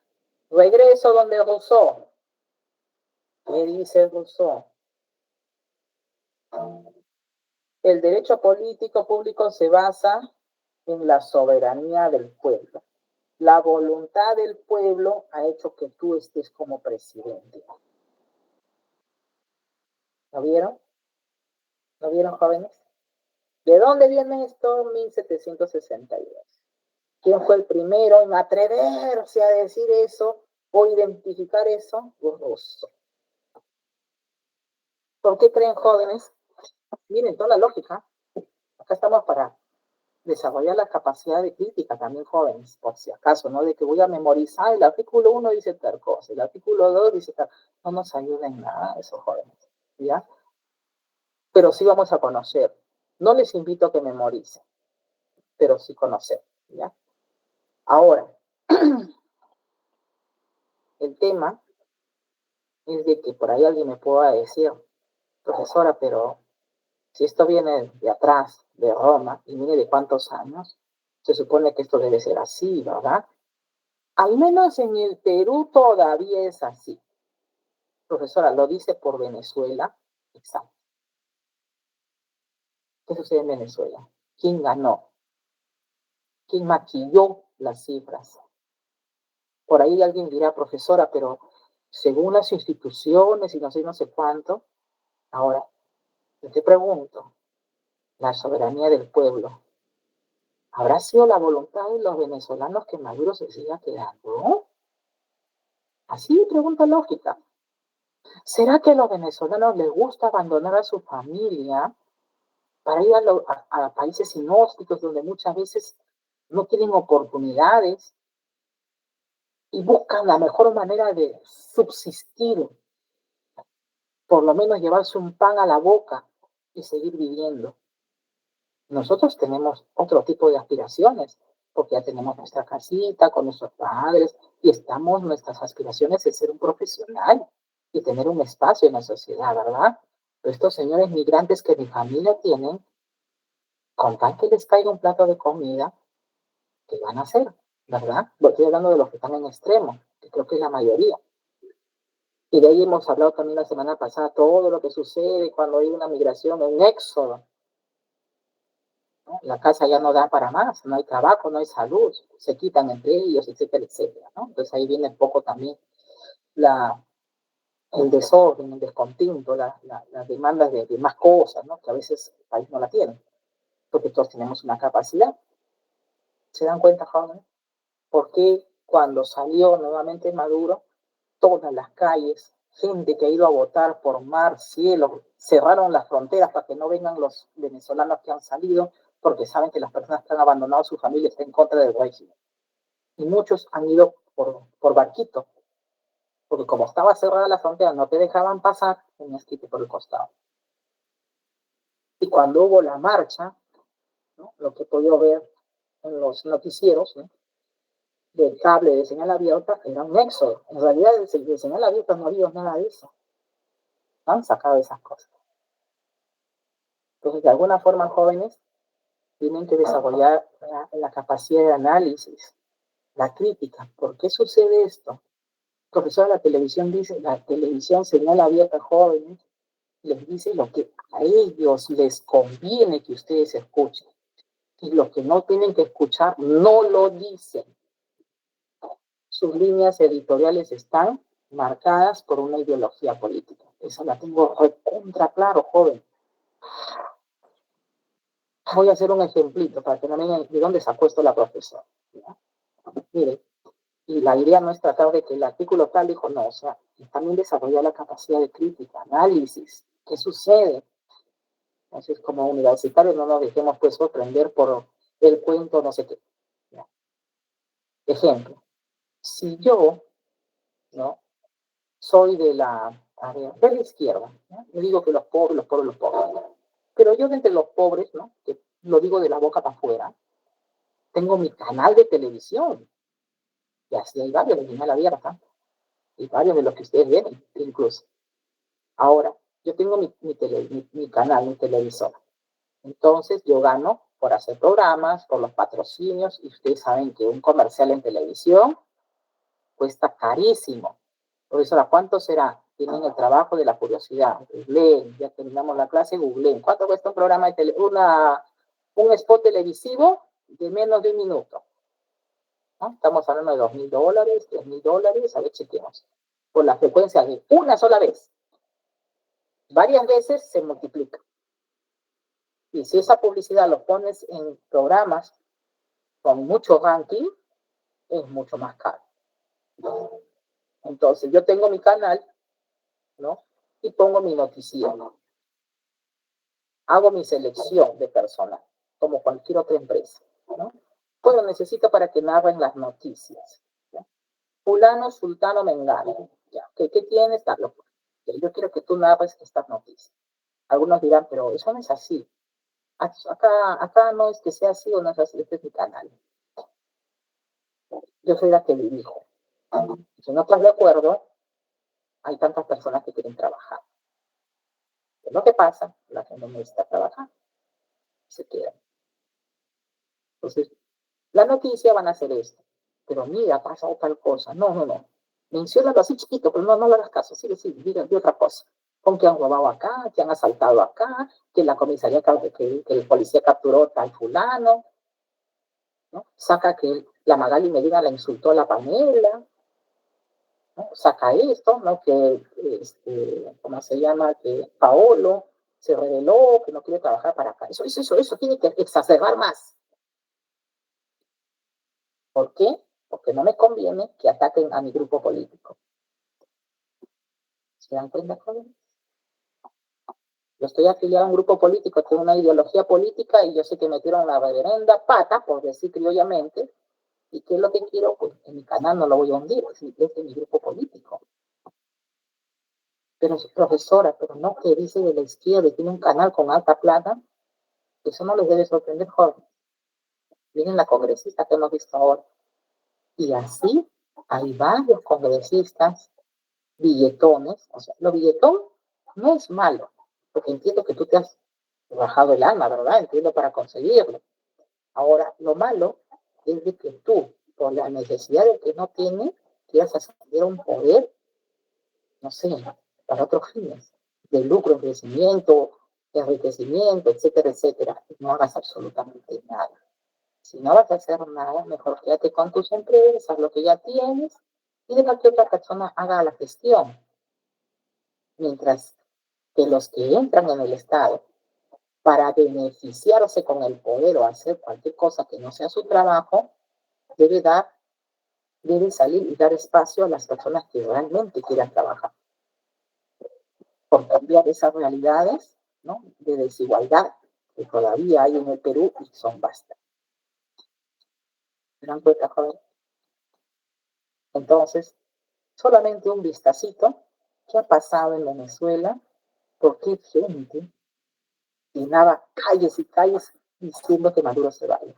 Regreso donde Rousseau. ¿Qué dice Rousseau? El derecho político público se basa en la soberanía del pueblo. La voluntad del pueblo ha hecho que tú estés como presidente. ¿Lo vieron? ¿Lo vieron, jóvenes? ¿De dónde viene esto? 1762. ¿Quién fue el primero en atreverse a decir eso o identificar eso? Rousseau. ¿Por qué creen, jóvenes? Miren, toda la lógica. Acá estamos para desarrollar la capacidad de crítica también, jóvenes, por si acaso, ¿no? De que voy a memorizar, el artículo 1 dice tal cosa, el artículo 2 dice tal. No nos ayuda en nada eso, jóvenes, ¿ya? Pero sí vamos a conocer. No les invito a que memoricen, pero sí conocer, ¿ya? Ahora, el tema es de que por ahí alguien me pueda decir, profesora, pero si esto viene de atrás, de Roma, y mire de cuántos años, se supone que esto debe ser así, ¿verdad? Al menos en el Perú todavía es así. Profesora, ¿lo dice por Venezuela? Exacto. ¿Qué sucede en Venezuela? ¿Quién ganó? ¿Quién maquilló las cifras? Por ahí alguien dirá, profesora, pero según las instituciones y no sé cuánto. Ahora, yo te pregunto, la soberanía del pueblo, ¿habrá sido la voluntad de los venezolanos que Maduro se siga quedando? Así, pregunta lógica. ¿Será que a los venezolanos les gusta abandonar a su familia para ir a países inhóspitos donde muchas veces no tienen oportunidades y buscan la mejor manera de subsistir, por lo menos llevarse un pan a la boca y seguir viviendo? Nosotros tenemos otro tipo de aspiraciones, porque ya tenemos nuestra casita con nuestros padres y estamos, nuestras aspiraciones es ser un profesional y tener un espacio en la sociedad, ¿verdad? Pero estos señores migrantes que mi familia tienen, con tal que les caiga un plato de comida, ¿qué van a hacer? ¿Verdad? Estoy hablando de los que están en extremo, que creo que es la mayoría. Y de ahí hemos hablado también la semana pasada, todo lo que sucede cuando hay una migración, un éxodo, ¿no? La casa ya no da para más, no hay trabajo, no hay salud, se quitan entre ellos, etcétera, etcétera, ¿no? Entonces ahí viene un poco también la, el desorden, el descontento, las demandas de más cosas, ¿no? Que a veces el país no la tiene, porque todos tenemos una capacidad. ¿Se dan cuenta, jóvenes? ¿Por qué cuando salió nuevamente Maduro, todas las calles, gente que ha ido a votar por mar, cielo, cerraron las fronteras para que no vengan los venezolanos que han salido, porque saben que las personas que han abandonado su familia están en contra del régimen? Y muchos han ido por barquito, porque como estaba cerrada la frontera, no te dejaban pasar, tenías que irte por el costado. Y cuando hubo la marcha, ¿no? Lo que he podido ver en los noticieros, ¿no? Del cable de señal abierta era un éxodo. En realidad, de señal abierta no había nada de eso. Han sacado esas cosas. Entonces, de alguna forma, jóvenes tienen que desarrollar la capacidad de análisis, la crítica. ¿Por qué sucede esto? Profesor, la televisión dice, la televisión señal abierta, jóvenes, les dice lo que a ellos les conviene que ustedes escuchen. Y lo que no tienen que escuchar, no lo dicen. Sus líneas editoriales están marcadas por una ideología política. Eso la tengo recontra claro, joven. Voy a hacer un ejemplito para que no vean de dónde se ha puesto la profesora. ¿Ya? Mire, y la idea no es tratar de que el artículo tal dijo, no, o sea, también desarrollar la capacidad de crítica, análisis, qué sucede. Entonces, como universitarios no nos dejemos pues sorprender por el cuento, no sé qué. ¿Ya? Ejemplo, si yo, ¿no? Soy de la izquierda, ¿no? Yo digo que los pobres, los pobres, los pobres. Pero yo de entre los pobres, ¿no? Que lo digo de la boca para afuera, tengo mi canal de televisión. Y así hay varios de señal abierta, y varios de los que ustedes ven, incluso. Ahora, yo tengo mi canal, mi televisor. Entonces, yo gano por hacer programas, por los patrocinios, y ustedes saben que un comercial en televisión cuesta carísimo. Profesora, ¿cuánto será? Tienen el trabajo de la curiosidad. Googleen, ya terminamos la clase, googleen. ¿Cuánto cuesta un programa de un spot televisivo de menos de un minuto? ¿No? Estamos hablando de $2.000, $3.000, a ver, chequemos. Por la frecuencia de una sola vez. Varias veces se multiplica. Y si esa publicidad lo pones en programas con mucho ranking, es mucho más caro. Entonces, yo tengo mi canal, ¿no? Y pongo mi noticiero. Hago mi selección de personas, como cualquier otra empresa, ¿no? Pues lo necesito para que narren las noticias. ¿Ya? Fulano, sultano, mengano. ¿Ya? ¿Qué tienes? Carlos. Yo quiero que tú narres estas noticias. Algunos dirán, pero eso no es así. Acá no es que sea así o no es así, este es mi canal. Yo soy la que dirijo. Si no estás de acuerdo, hay tantas personas que quieren trabajar. ¿Qué es lo que pasa? La gente no necesita trabajar. Se queda. Entonces, la noticia van a hacer esto. Pero mira, ha pasado tal cosa. No. Menciónalo así chiquito, pero no le hagas caso. Sí, diga otra cosa. Con que han robado acá, que han asaltado acá, que la comisaría, que el policía capturó tal fulano, ¿no? Saca que la Magali Medina la insultó a la Pamela, ¿no? Saca esto, ¿no? Que, ¿cómo se llama? Que Paolo se reveló, que no quiere trabajar para acá. Eso tiene que exacerbar más. ¿Por qué? Porque no me conviene que ataquen a mi grupo político. ¿Se dan cuenta, jóvenes? Yo estoy afiliado a un grupo político, tengo una ideología política y yo sé que metieron una reverenda pata, por decir criollamente, y qué es lo que quiero, pues en mi canal no lo voy a hundir, es de mi grupo político. Pero profesora, pero no que dice de la izquierda y tiene un canal con alta plata, eso no les debe sorprender, jóvenes. Miren la congresista que hemos visto ahora. Y así hay varios congresistas billetones, o sea, lo billetón no es malo, porque entiendo que tú te has bajado el alma, ¿verdad? Entiendo para conseguirlo. Ahora, lo malo es de que tú, por la necesidad de que no tienes, quieras acceder a un poder, no sé, para otros fines, de lucro, enriquecimiento, etcétera, etcétera. No hagas absolutamente nada. Si no vas a hacer nada, mejor quédate con tus empresas, lo que ya tienes, y deja que otra persona haga la gestión. Mientras que los que entran en el Estado para beneficiarse con el poder o hacer cualquier cosa que no sea su trabajo, debe salir y dar espacio a las personas que realmente quieran trabajar. Por cambiar esas realidades, ¿no?, de desigualdad que todavía hay en el Perú y son bastantes. ¿Se dan cuenta, joven? Entonces, solamente un vistacito. ¿Qué ha pasado en Venezuela? ¿Por qué gente llenaba calles y calles diciendo que Maduro se vaya?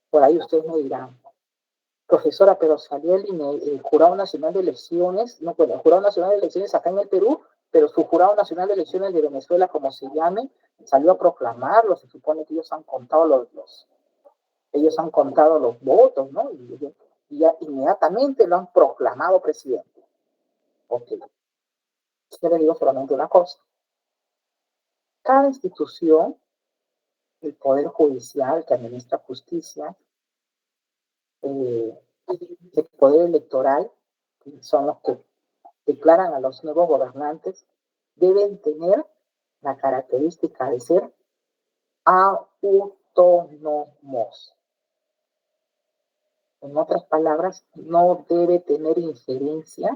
Por ahí ustedes me dirán, profesora, pero salió el Jurado Nacional de Elecciones, no, bueno, el Jurado Nacional de Elecciones acá en el Perú, pero su Jurado Nacional de Elecciones de Venezuela, como se llame, salió a proclamarlo. Se supone que ellos han contado ellos han contado los votos, ¿no? Y ya inmediatamente lo han proclamado presidente. Ok. Yo le digo solamente una cosa. Cada institución, el Poder Judicial que administra justicia, el Poder Electoral, que son los que declaran a los nuevos gobernantes, deben tener la característica de ser autónomos. En otras palabras, no debe tener injerencia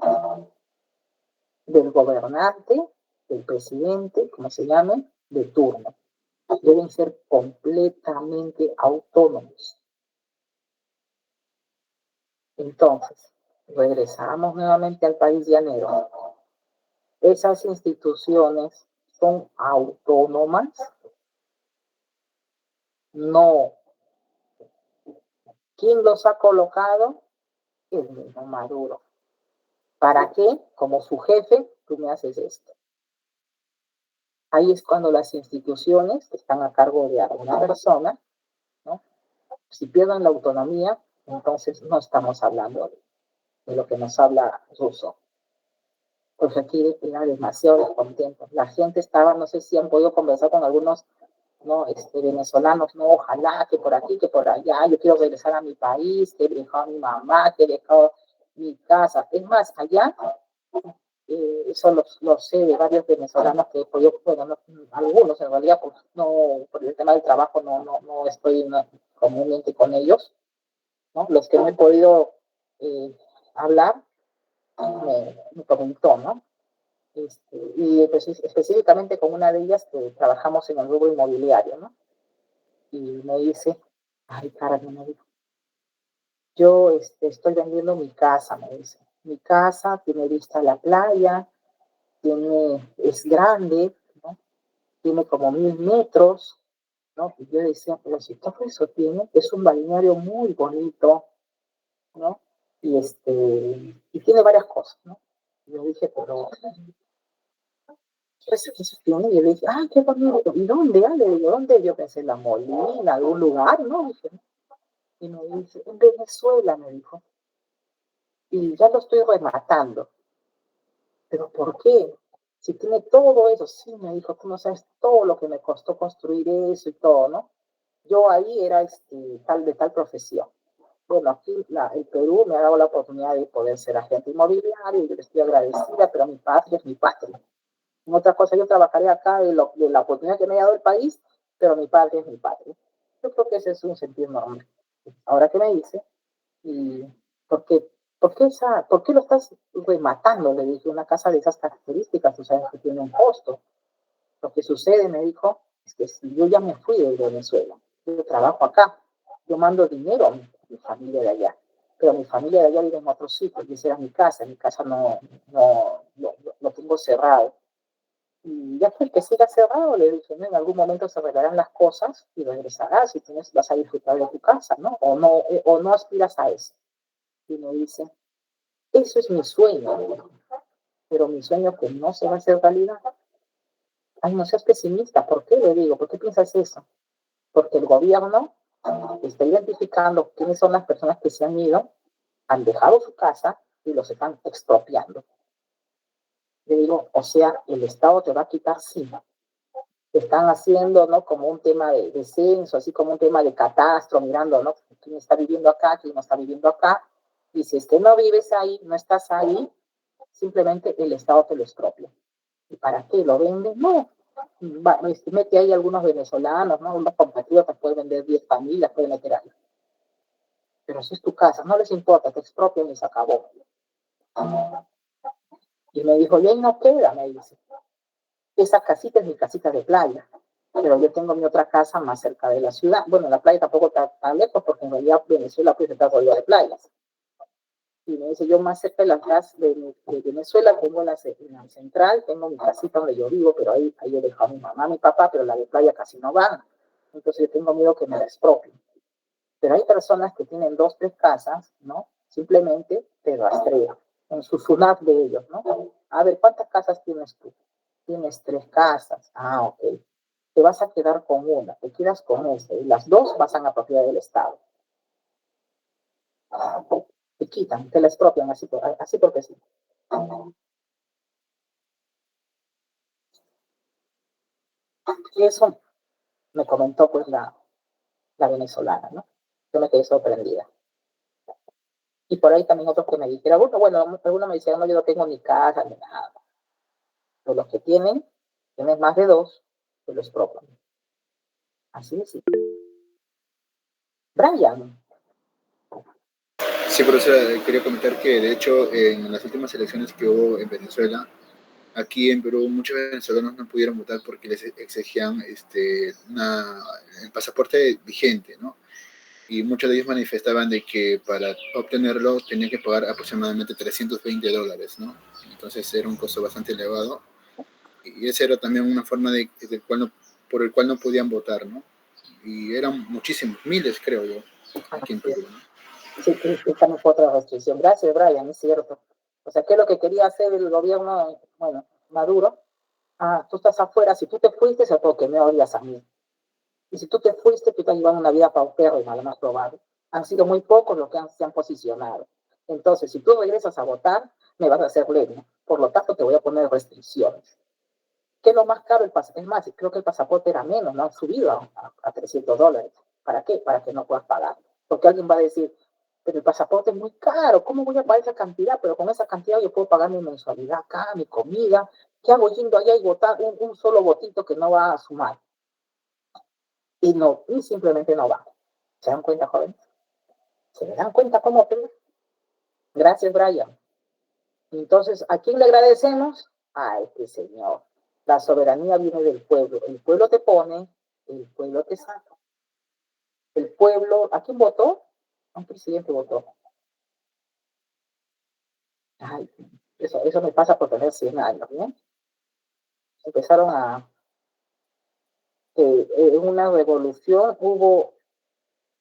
del gobernante, del presidente, como se llame, de turno. Deben ser completamente autónomos. Entonces, regresamos nuevamente al país llanero. Esas instituciones son autónomas. No. ¿Quién los ha colocado? El mismo Maduro. ¿Para qué? Como su jefe, tú me haces esto. Ahí es cuando las instituciones que están a cargo de alguna persona, ¿no? Si pierden la autonomía, entonces no estamos hablando de lo que nos habla Russo. Porque aquí era demasiado descontento. La gente estaba, no sé si han podido conversar con algunos, ¿no? Venezolanos, no, ojalá que por aquí, que por allá, yo quiero regresar a mi país, que he dejado a mi mamá, que he dejado mi casa. Es más, allá, eso lo sé de varios venezolanos que he podido, bueno, no, algunos en realidad, pues no, por el tema del trabajo no estoy comúnmente con ellos, ¿no? Los que no he podido hablar, me comentó, ¿no? Y pues, específicamente con una de ellas que trabajamos en el rubro inmobiliario, ¿no? Y me dice, ay, Carmen, me dijo, yo estoy vendiendo mi casa, me dice. Mi casa tiene vista a la playa, es grande, ¿no? Tiene como 1000 metros, ¿no? Y yo decía, pero si todo eso tiene, es un balneario muy bonito, ¿no? Y tiene varias cosas, ¿no? Y yo dije, pero eso tiene, y yo le dije, ah, qué bonito, ¿y dónde? Ah, le digo, ¿dónde? Yo pensé, en La Molina, algún lugar, ¿no? Dije, y me dice, en Venezuela, me dijo, y ya lo estoy rematando. ¿Pero por qué? Si tiene todo eso, sí, me dijo, tú no sabes todo lo que me costó construir eso y todo, ¿no? Yo ahí era de tal profesión. Bueno, aquí el Perú me ha dado la oportunidad de poder ser agente inmobiliario, y yo le estoy agradecida, pero mi patria es mi patria. En otra cosa, yo trabajaré acá de la oportunidad que me ha dado el país, pero mi patria es mi patria. Yo creo que ese es un sentido normal. Ahora que me dice, y ¿por qué, por qué lo estás rematando? Le dije, una casa de esas características, tú sabes que tiene un costo. Lo que sucede, me dijo, es que si yo ya me fui de Venezuela, yo trabajo acá, yo mando dinero a mi familia de allá, pero mi familia de allá vive en otro sitio, y esa era mi casa lo tengo cerrado. Y ya pues que siga cerrado, le dije, ¿no? En algún momento se arreglarán las cosas y regresarás y vas a disfrutar de tu casa, ¿no? O no aspiras a eso. Y me dice, eso es mi sueño, pero mi sueño que no se va a hacer realidad. Ay, no seas pesimista, ¿por qué? Le digo, ¿por qué piensas eso? Porque el gobierno está identificando quiénes son las personas que se han ido, han dejado su casa y los están expropiando. Le digo, o sea, el Estado te va a quitar, sí, están haciendo, ¿no? Como un tema de censo, así como un tema de catastro, mirando, ¿no? Quién está viviendo acá, quién no está viviendo acá. Y si es que no vives ahí, no estás ahí, simplemente el Estado te lo expropia. ¿Y para qué? ¿Lo vende? No. Mete ahí algunos venezolanos, ¿no? Unos compatriotas, pueden vender 10 familias, pueden meter ahí. Pero si es tu casa, no les importa, te expropian y se acabó. Y me dijo, y ahí no queda, me dice. Esa casita es mi casita de playa, pero yo tengo mi otra casa más cerca de la ciudad. Bueno, la playa tampoco está tan lejos porque en realidad Venezuela pues está rodeada de playas. Y me dice, yo más cerca de la casa de Venezuela tengo en la central, tengo mi casita donde yo vivo, pero ahí yo dejo a mi mamá, a mi papá, pero la de playa casi no van. Entonces yo tengo miedo que me la expropien. Pero hay personas que tienen 2, 3 casas, ¿no? Simplemente te rastrean en su SUNAT de ellos, ¿no? A ver, ¿cuántas casas tienes tú? Tienes 3 casas. Ah, ok. Te vas a quedar con una, te quedas con esta, y las 2 pasan a propiedad del Estado. Te quitan, te la expropian así porque sí. Y eso me comentó pues la venezolana, ¿no? Yo me quedé sorprendida. Y por ahí también otros que me dijeron, bueno, algunos me decían, no, yo no tengo ni casa ni nada. Pero los que tienen más de 2, se lo expropian. Así es. Brian. Sí, por eso quería comentar que, de hecho, en las últimas elecciones que hubo en Venezuela, aquí en Perú, muchos venezolanos no pudieron votar porque les exigían el pasaporte vigente, ¿no? Y muchos de ellos manifestaban de que para obtenerlo tenían que pagar aproximadamente $320, ¿no? Entonces era un costo bastante elevado. Y esa era también una forma por el cual no podían votar, ¿no? Y eran muchísimos, miles creo yo, aquí en Así es. Perú, ¿no? Sí, también fue otra restricción. Gracias, Brian, es cierto. O sea, ¿qué es lo que quería hacer el gobierno, bueno, Maduro? Ah, tú estás afuera, si tú te fuiste, se que me odias a mí. Y si tú te fuiste, tú te has llevado una vida paupérrima, lo más probable. Han sido muy pocos los que se han posicionado. Entonces, si tú regresas a votar, me vas a hacer leña. Por lo tanto, te voy a poner restricciones. ¿Qué es lo más caro? El pasaporte. Es más, creo que el pasaporte era menos, no han subido a $300. ¿Para qué? Para que no puedas pagar. Porque alguien va a decir, pero el pasaporte es muy caro, ¿cómo voy a pagar esa cantidad? Pero con esa cantidad yo puedo pagar mi mensualidad acá, mi comida. ¿Qué hago yendo allá y votar un solo votito que no va a sumar? Y no, y simplemente no va. ¿Se dan cuenta, jóvenes? ¿Se dan cuenta cómo? Gracias, Brian. Entonces, ¿a quién le agradecemos? A este señor. La soberanía viene del pueblo. El pueblo te pone, el pueblo te saca. El pueblo, ¿a quién votó? A un presidente votó. Ay, eso me pasa por tener 100 años, ¿no? Empezaron a... en una revolución hubo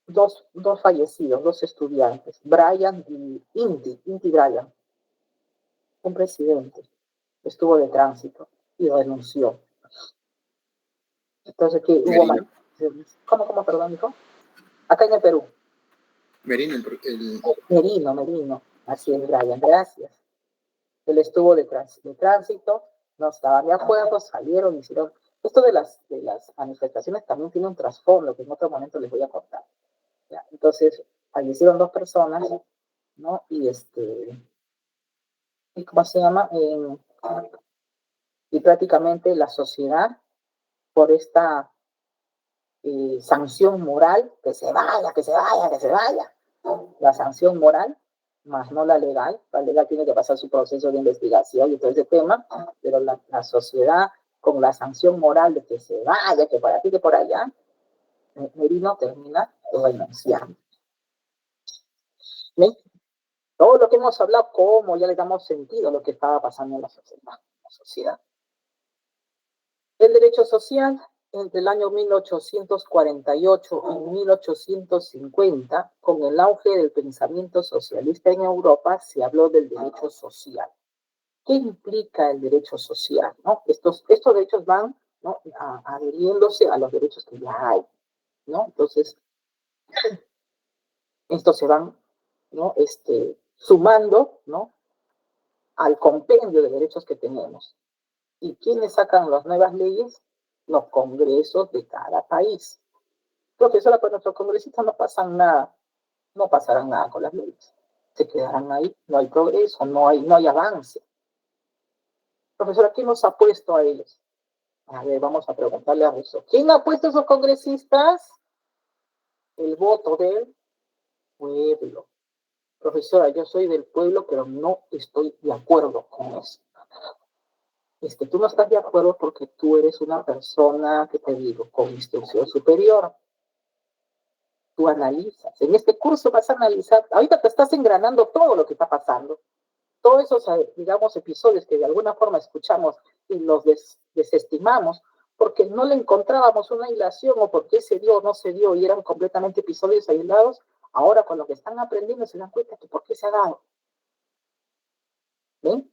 dos fallecidos, dos estudiantes, Brian y Inti Brian, un presidente, estuvo de tránsito y renunció. Entonces, ¿qué hubo? ¿Cómo, perdón, hijo? Acá en el Perú. Merino, así es, Brian, gracias. Él estuvo de tránsito, no estaban de acuerdo, salieron, hicieron... Esto de las manifestaciones también tiene un trasfondo que en otro momento les voy a contar. ¿Ya? Entonces, fallecieron dos personas, ¿no? ¿Y cómo se llama? Y prácticamente la sociedad, por esta sanción moral, que se vaya, que se vaya, que se vaya, la sanción moral, más no la legal tiene que pasar su proceso de investigación y todo ese tema, pero la sociedad con la sanción moral de que se vaya, que por aquí, que por allá, Merino termina renunciando. ¿Ven? Todo lo que hemos hablado, cómo ya le damos sentido a lo que estaba pasando en la sociedad. El derecho social, entre el año 1848 y 1850, con el auge del pensamiento socialista en Europa, se habló del derecho social. ¿Qué implica el derecho social? ¿No? Estos derechos van, ¿no?, adhiriéndose a los derechos que ya hay, ¿no? Entonces, estos se van, ¿no?, sumando, ¿no?, al compendio de derechos que tenemos. ¿Y quiénes sacan las nuevas leyes? Los congresos de cada país. Profesora, pues nuestros congresistas no pasan nada, no pasarán nada con las leyes. Se quedarán ahí, no hay progreso, no hay avance. Profesora, ¿quién nos ha puesto a ellos? A ver, vamos a preguntarle a Russo. ¿Quién ha puesto a esos congresistas? El voto del pueblo. Profesora, yo soy del pueblo, pero no estoy de acuerdo con eso. Tú no estás de acuerdo porque tú eres una persona, que te digo, con instrucción superior. Tú analizas. En este curso vas a analizar, ahorita te estás engranando todo lo que está pasando. Todos esos, digamos, episodios que de alguna forma escuchamos y los desestimamos porque no le encontrábamos una hilación o porque se dio o no se dio y eran completamente episodios aislados, ahora con lo que están aprendiendo se dan cuenta que por qué se ha dado. ¿Ven?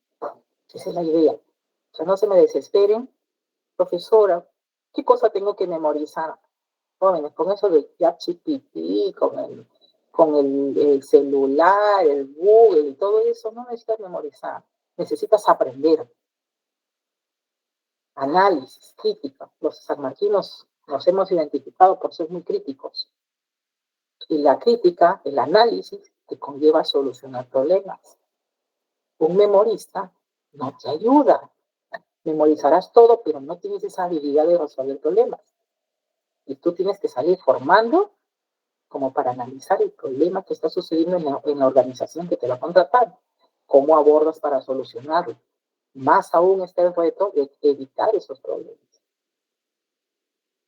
Esa es la idea. O sea, no se me desesperen. Profesora, ¿qué cosa tengo que memorizar? Jóvenes, con eso de ChatGPT, con el celular, el Google y todo eso, no necesitas memorizar. Necesitas aprender. Análisis, crítica. Los sanmarquinos nos hemos identificado por ser muy críticos. Y la crítica, el análisis, te conlleva a solucionar problemas. Un memorista no te ayuda. Memorizarás todo, pero no tienes esa habilidad de resolver problemas. Y tú tienes que salir formando como para analizar el problema que está sucediendo en la organización que te va a contratar. ¿Cómo abordas para solucionarlo? Más aún está el reto de evitar esos problemas.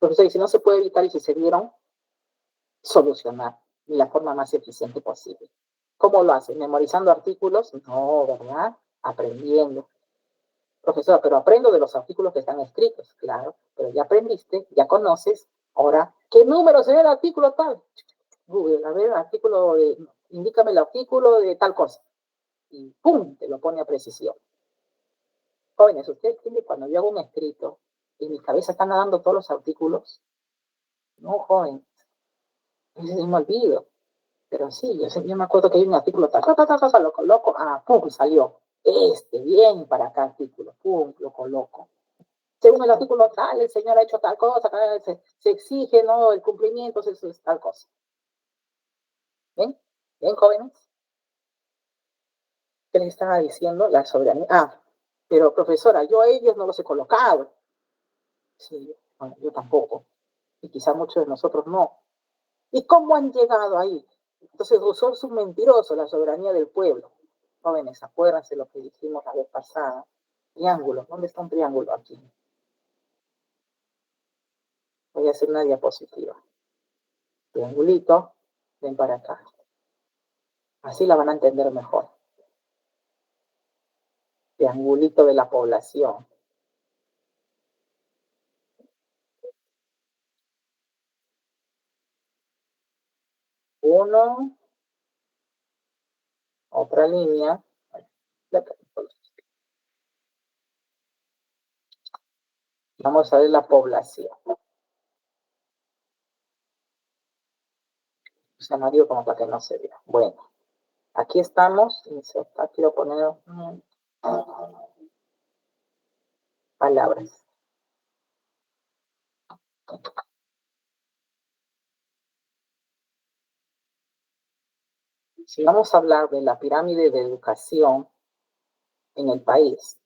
Entonces, si no se puede evitar y si se dieron, solucionar de la forma más eficiente posible. ¿Cómo lo hacen? ¿Memorizando artículos? No, ¿verdad? Aprendiendo. Profesora, pero aprendo de los artículos que están escritos. Claro, pero ya aprendiste, ya conoces. Ahora, ¿qué número sería el artículo tal? Google, a ver, artículo de indícame el artículo de tal cosa. Y ¡pum! Te lo pone a precisión. Jóvenes, ustedes creen que cuando yo hago un escrito, en mi cabeza están nadando todos los artículos. No, jóvenes. A veces me olvido. Pero sí, yo me acuerdo que hay un artículo, lo coloco, pum, salió. Bien, para acá artículo, pum, lo coloco. Según el artículo tal, el señor ha hecho tal cosa, se exige, ¿no? El cumplimiento, eso es tal cosa. ¿Ven? ¿Ven, jóvenes? ¿Qué les estaba diciendo? La soberanía. Pero profesora, yo a ellos no los he colocado. Sí, bueno, yo tampoco. Y quizá muchos de nosotros no. ¿Y cómo han llegado ahí? Entonces, son sus mentirosos, la soberanía del pueblo. Jóvenes, acuérdense lo que dijimos la vez pasada. Triángulo, ¿dónde está un triángulo aquí? Voy a hacer una diapositiva. Triangulito, ven para acá. Así la van a entender mejor. Triangulito de la población. Uno, otra línea. Vamos a ver la población. Escenario como para que no se vea. Bueno, aquí estamos. Insertar, quiero poner palabras. Si vamos a hablar de la pirámide de educación en el país,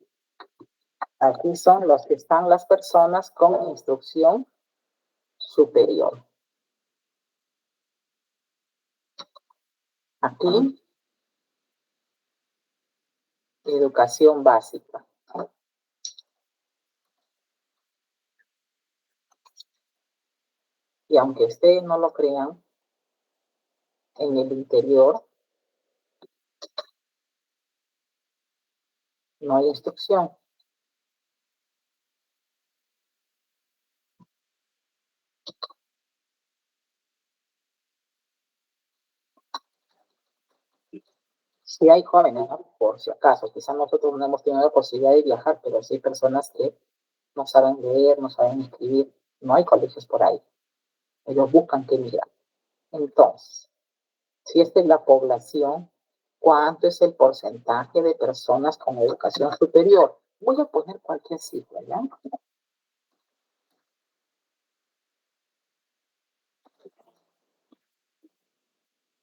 aquí son los que están las personas con instrucción superior. Aquí, educación básica. Y aunque ustedes no lo crean, en el interior no hay instrucción. Sí hay jóvenes, ¿no? Por si acaso, quizás nosotros no hemos tenido la posibilidad de viajar, pero sí hay personas que no saben leer, no saben escribir. No hay colegios por ahí. Ellos buscan que migrar. Entonces, si esta es la población, ¿cuánto es el porcentaje de personas con educación superior? Voy a poner cualquier cifra, ¿ya?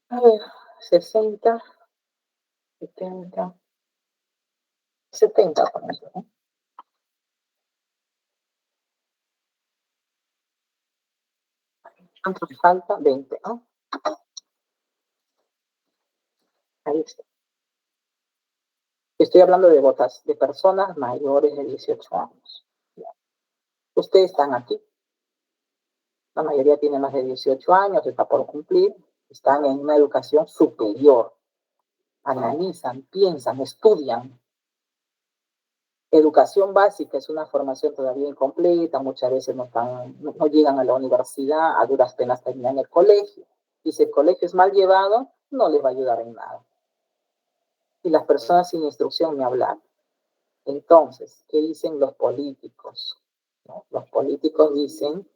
A ver, 60, 70, 70, por ejemplo, ¿no? ¿Cuánto falta? 20, ¿no? Ahí está. Estoy hablando de votas de personas mayores de 18 años. Ustedes están aquí. La mayoría tiene más de 18 años, está por cumplir. Están en una educación superior. Analizan, piensan, estudian. Educación básica es una formación todavía incompleta. Muchas veces no llegan a la universidad, a duras penas terminan el colegio. Y si el colegio es mal llevado, no les va a ayudar en nada. Y las personas sin instrucción me hablan. Entonces, ¿qué dicen los políticos? ¿No? Los políticos dicen,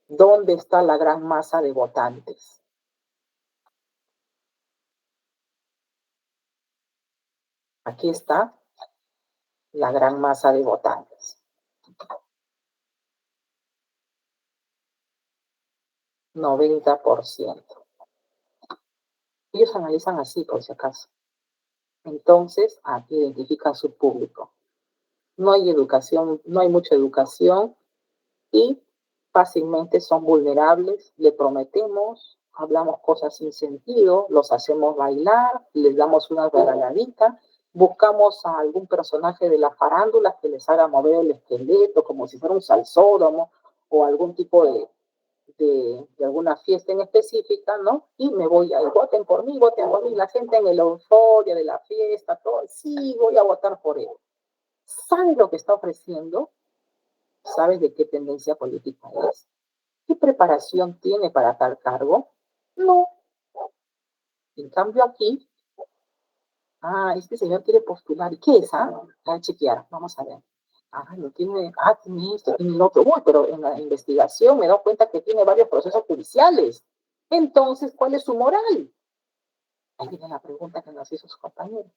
¿dónde está la gran masa de votantes? Aquí está la gran masa de votantes. 90%. Ellos analizan así, por si acaso. Entonces, aquí identifican su público. No hay educación, no hay mucha educación y fácilmente son vulnerables. Le prometemos, hablamos cosas sin sentido, los hacemos bailar, les damos una regaladita, buscamos a algún personaje de la farándula que les haga mover el esqueleto como si fuera un salsódromo o algún tipo de alguna fiesta en específica, ¿no? Y me voy a, voten por mí, la gente en el euforia de la fiesta, todo, sí, voy a votar por él. ¿Sabe lo que está ofreciendo? ¿Sabes de qué tendencia política es? ¿Qué preparación tiene para tal cargo? No. En cambio aquí, este señor quiere postular. ¿Y qué es? A chequear, vamos a ver. Tiene esto, tiene lo otro. Uy, pero en la investigación me he dado cuenta que tiene varios procesos judiciales. Entonces, ¿cuál es su moral? Ahí viene la pregunta que nos hizo su compañero.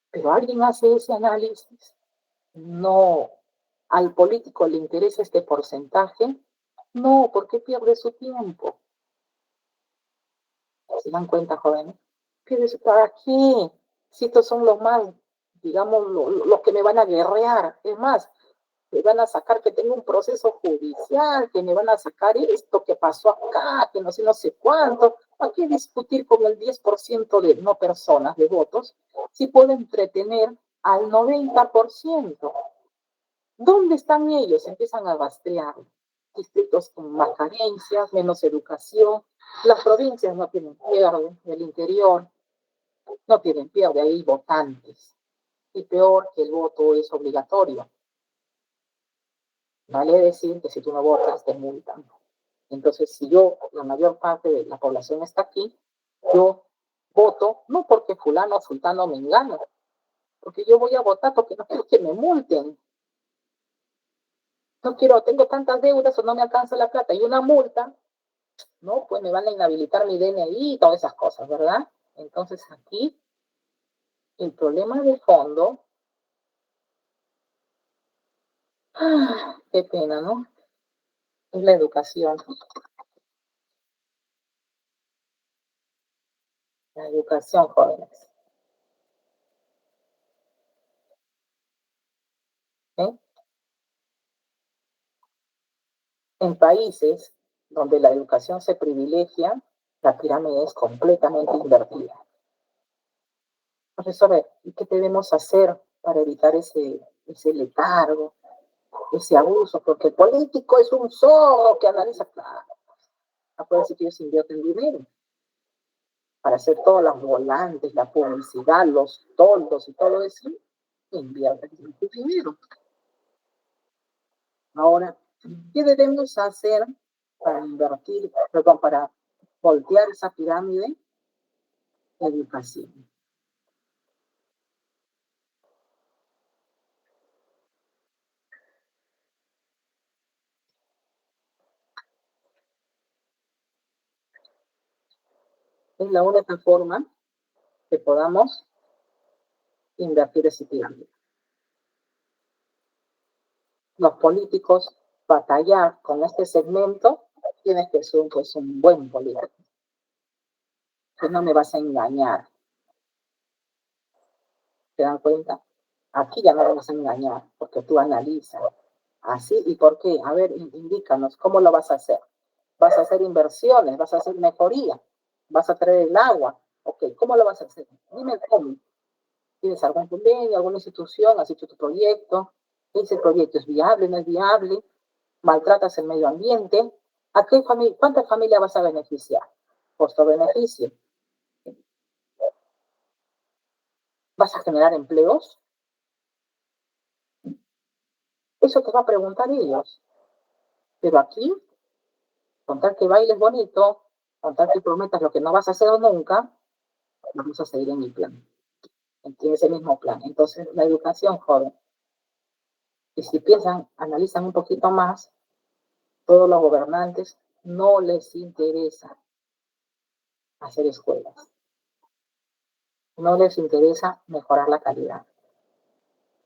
Pero alguien hace ese análisis. No, al político le interesa este porcentaje. No, ¿por qué pierde su tiempo? ¿Se dan cuenta, jóvenes? ¿Para qué? Si estos son los más, digamos, los que me van a guerrear. Es más, me van a sacar que tengo un proceso judicial, que me van a sacar esto que pasó acá, que no sé cuánto. ¿Para qué discutir con el 10% de no personas, de votos, si puedo entretener al 90%? ¿Dónde están ellos? Empiezan a rastrear. Distritos con más carencias, menos educación. Las provincias no tienen pierde, el interior no tienen pierde, hay votantes. Y peor, que el voto es obligatorio. Vale decir que si tú no votas, te multan. Entonces, si la mayor parte de la población está aquí, yo voto no porque fulano, sultano me engano, porque yo voy a votar porque no quiero que me multen. No quiero, tengo tantas deudas o no me alcanza la plata y una multa, ¿no? Pues me van a inhabilitar mi DNI y todas esas cosas, ¿verdad? Entonces aquí el problema de fondo, qué pena, ¿no? Es la educación. La educación, jóvenes. ¿Eh? En países donde la educación se privilegia, la pirámide es completamente invertida. Profesor, ¿y qué debemos hacer para evitar ese letargo, ese abuso? Porque el político es un zorro que analiza, claro, acuérdense que ellos invierten dinero para hacer todas las volantes, la publicidad, los toldos y todo eso, invierten dinero. Ahora, ¿qué debemos hacer para invertir, perdón, para voltear esa pirámide? Educación. Es la única forma que podamos invertir ese pirámide. Los políticos batallar con este segmento, tienes que ser pues, un buen político. Que no me vas a engañar. ¿Se dan cuenta? Aquí ya no me vas a engañar, porque tú analizas. ¿Así? ¿Y por qué? A ver, indícanos, ¿cómo lo vas a hacer? ¿Vas a hacer inversiones? ¿Vas a hacer mejoría? ¿Vas a traer el agua? Ok, ¿cómo lo vas a hacer? Dime cómo. ¿Tienes algún convenio, alguna institución? ¿Has hecho tu proyecto? ¿Ese proyecto es viable, no es viable? ¿Maltratas el medio ambiente? ¿A cuántas familias vas a beneficiar? ¿Costo-beneficio? ¿Vas a generar empleos? Eso te va a preguntar ellos. Pero aquí, contar que bailes bonito, contar que prometas lo que no vas a hacer nunca, vamos a seguir en mi plan. En ese mismo plan. Entonces, la educación, joven. Y si piensan, analizan un poquito más, todos los gobernantes no les interesa hacer escuelas. No les interesa mejorar la calidad.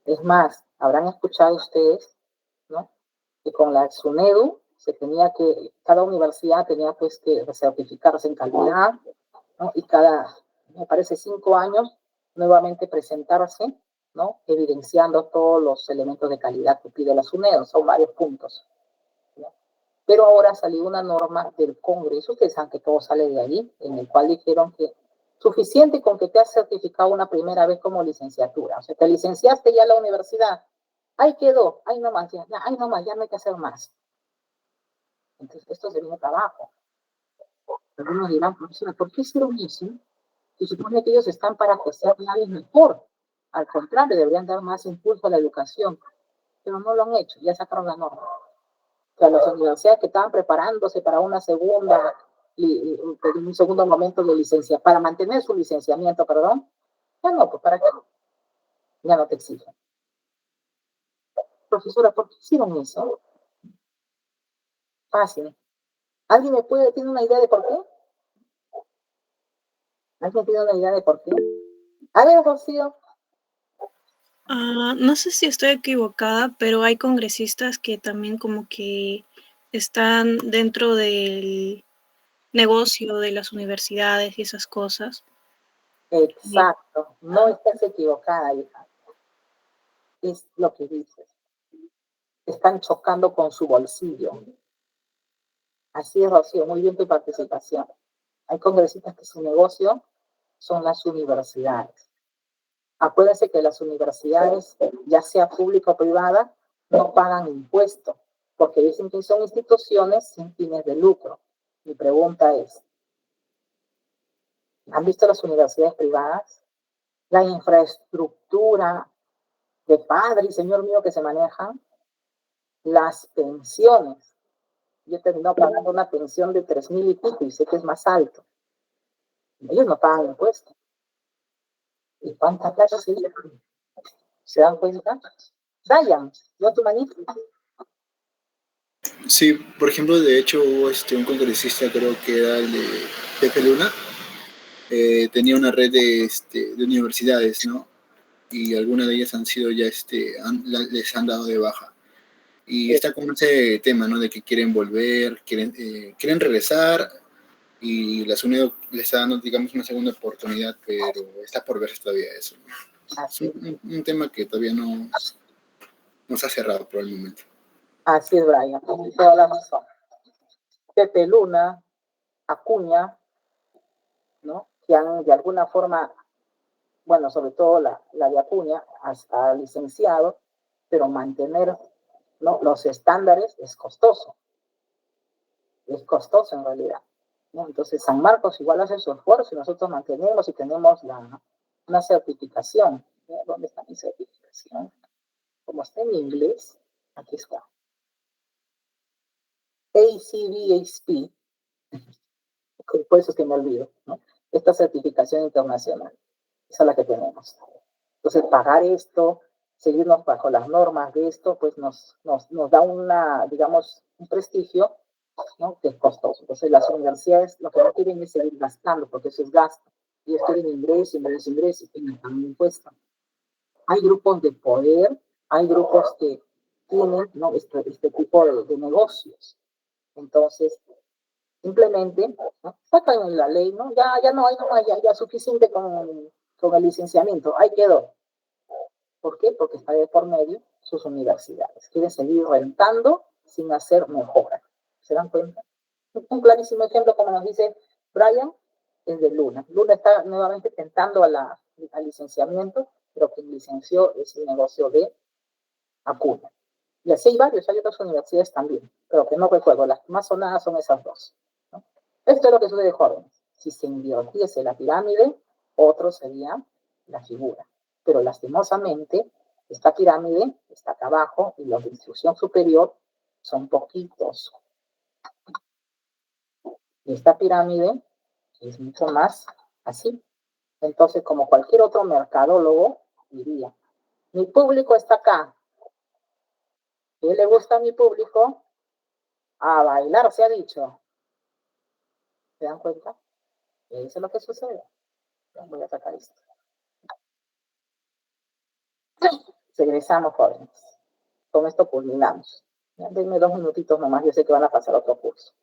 Es más, habrán escuchado ustedes, ¿no? Que con la SUNEDU cada universidad tenía pues que certificarse en calidad, ¿no? Y me parece 5 años, nuevamente presentarse, ¿no? Evidenciando todos los elementos de calidad que pide la SUNEDU, son varios puntos, ¿no? Pero ahora salió una norma del Congreso, ustedes saben que todo sale de ahí, en el cual dijeron que suficiente con que te has certificado una primera vez como licenciatura, o sea, te licenciaste ya en la universidad, ahí quedó, ahí nomás, ya no hay que hacer más. Entonces, esto es el mismo trabajo. Algunos dirán, profesora, ¿por qué hicieron eso? Se supone que ellos están para que sea cada vez mejor. Al contrario, deberían dar más impulso a la educación, pero no lo han hecho, ya sacaron la norma. O sea, las universidades que estaban preparándose para una segunda en un segundo momento de licencia, para mantener su licenciamiento, perdón, ya no, pues ¿para qué? Ya no te exigen. Profesora, ¿por qué hicieron eso? Fácil. ¿Alguien tiene una idea de por qué? ¿Alguien tiene una idea de por qué? A ver, Rocío. No sé si estoy equivocada, pero hay congresistas que también como que están dentro del negocio de las universidades y esas cosas. Exacto, no estás equivocada, hija. Es lo que dices. Están chocando con su bolsillo. Así es, Rocío, muy bien tu participación. Hay congresistas que su negocio son las universidades. Acuérdense que las universidades, ya sea pública o privada, no pagan impuestos, porque dicen que son instituciones sin fines de lucro. Mi pregunta es, ¿han visto las universidades privadas? La infraestructura de padre y señor mío que se manejan, las pensiones. Yo he terminado pagando una pensión de 3,000 y pico y sé que es más alto. Ellos no pagan impuestos. ¿Y cuánta plata se llevan? ¿Se dan cuenta? Brian, yo tu manito. Sí, por ejemplo, de hecho hubo un congresista, creo que era el de Pepe Luna, tenía una red de universidades, ¿no? Y algunas de ellas han sido ya, les han dado de baja. Y está con ese tema, ¿no? De que quieren volver, quieren regresar, y la SUNEDO les está dando, digamos, una segunda oportunidad, pero está por verse todavía eso, ¿no? Es un tema que todavía no se ha cerrado por el momento. Así es, Brian, con toda la razón. Pepe Luna, Acuña, ¿no? Que han de alguna forma, bueno, sobre todo la de Acuña, hasta licenciado, pero mantener, ¿no?, los estándares es costoso en realidad, ¿no? Entonces San Marcos igual hace su esfuerzo y nosotros mantenemos y tenemos una certificación, ¿no? ¿Dónde está mi certificación? Como está en inglés, aquí está. ACVHP, por eso es que me olvido, ¿no? Esta certificación internacional, esa es la que tenemos. Entonces, pagar esto, seguirnos bajo las normas de esto, pues nos da digamos, un prestigio, ¿no?, que es costoso. Entonces, las universidades lo que no quieren es seguir gastando, porque eso es gasto. Ellos quieren ingreso, y no pagan impuestos. Hay grupos de poder, hay grupos que tienen, ¿no?, este tipo de negocios. Entonces, simplemente, ¿no?, sacan la ley, ¿no? Ya no hay, ya suficiente con el licenciamiento, ahí quedó. ¿Por qué? Porque está de por medio sus universidades. Quieren seguir rentando sin hacer mejora. ¿Se dan cuenta? Un clarísimo ejemplo, como nos dice Brian, es de Luna. Luna está nuevamente tentando al licenciamiento, pero quien licenció es el negocio de Acuña. Y así hay otras universidades también, pero que no recuerdo, las más sonadas son esas dos, ¿no? Esto es lo que sucede, jóvenes. Si se invirtiese la pirámide, otro sería la figura. Pero lastimosamente, esta pirámide está acá abajo y los de instrucción superior son poquitos. Y esta pirámide es mucho más así. Entonces, como cualquier otro mercadólogo, diría, mi público está acá. ¿Qué le gusta a mi público? A bailar, se ha dicho. ¿Se dan cuenta? Eso es lo que sucede. Voy a sacar esto. Regresamos, jóvenes. Con esto culminamos. Denme 2 minutitos nomás, yo sé que van a pasar a otro curso.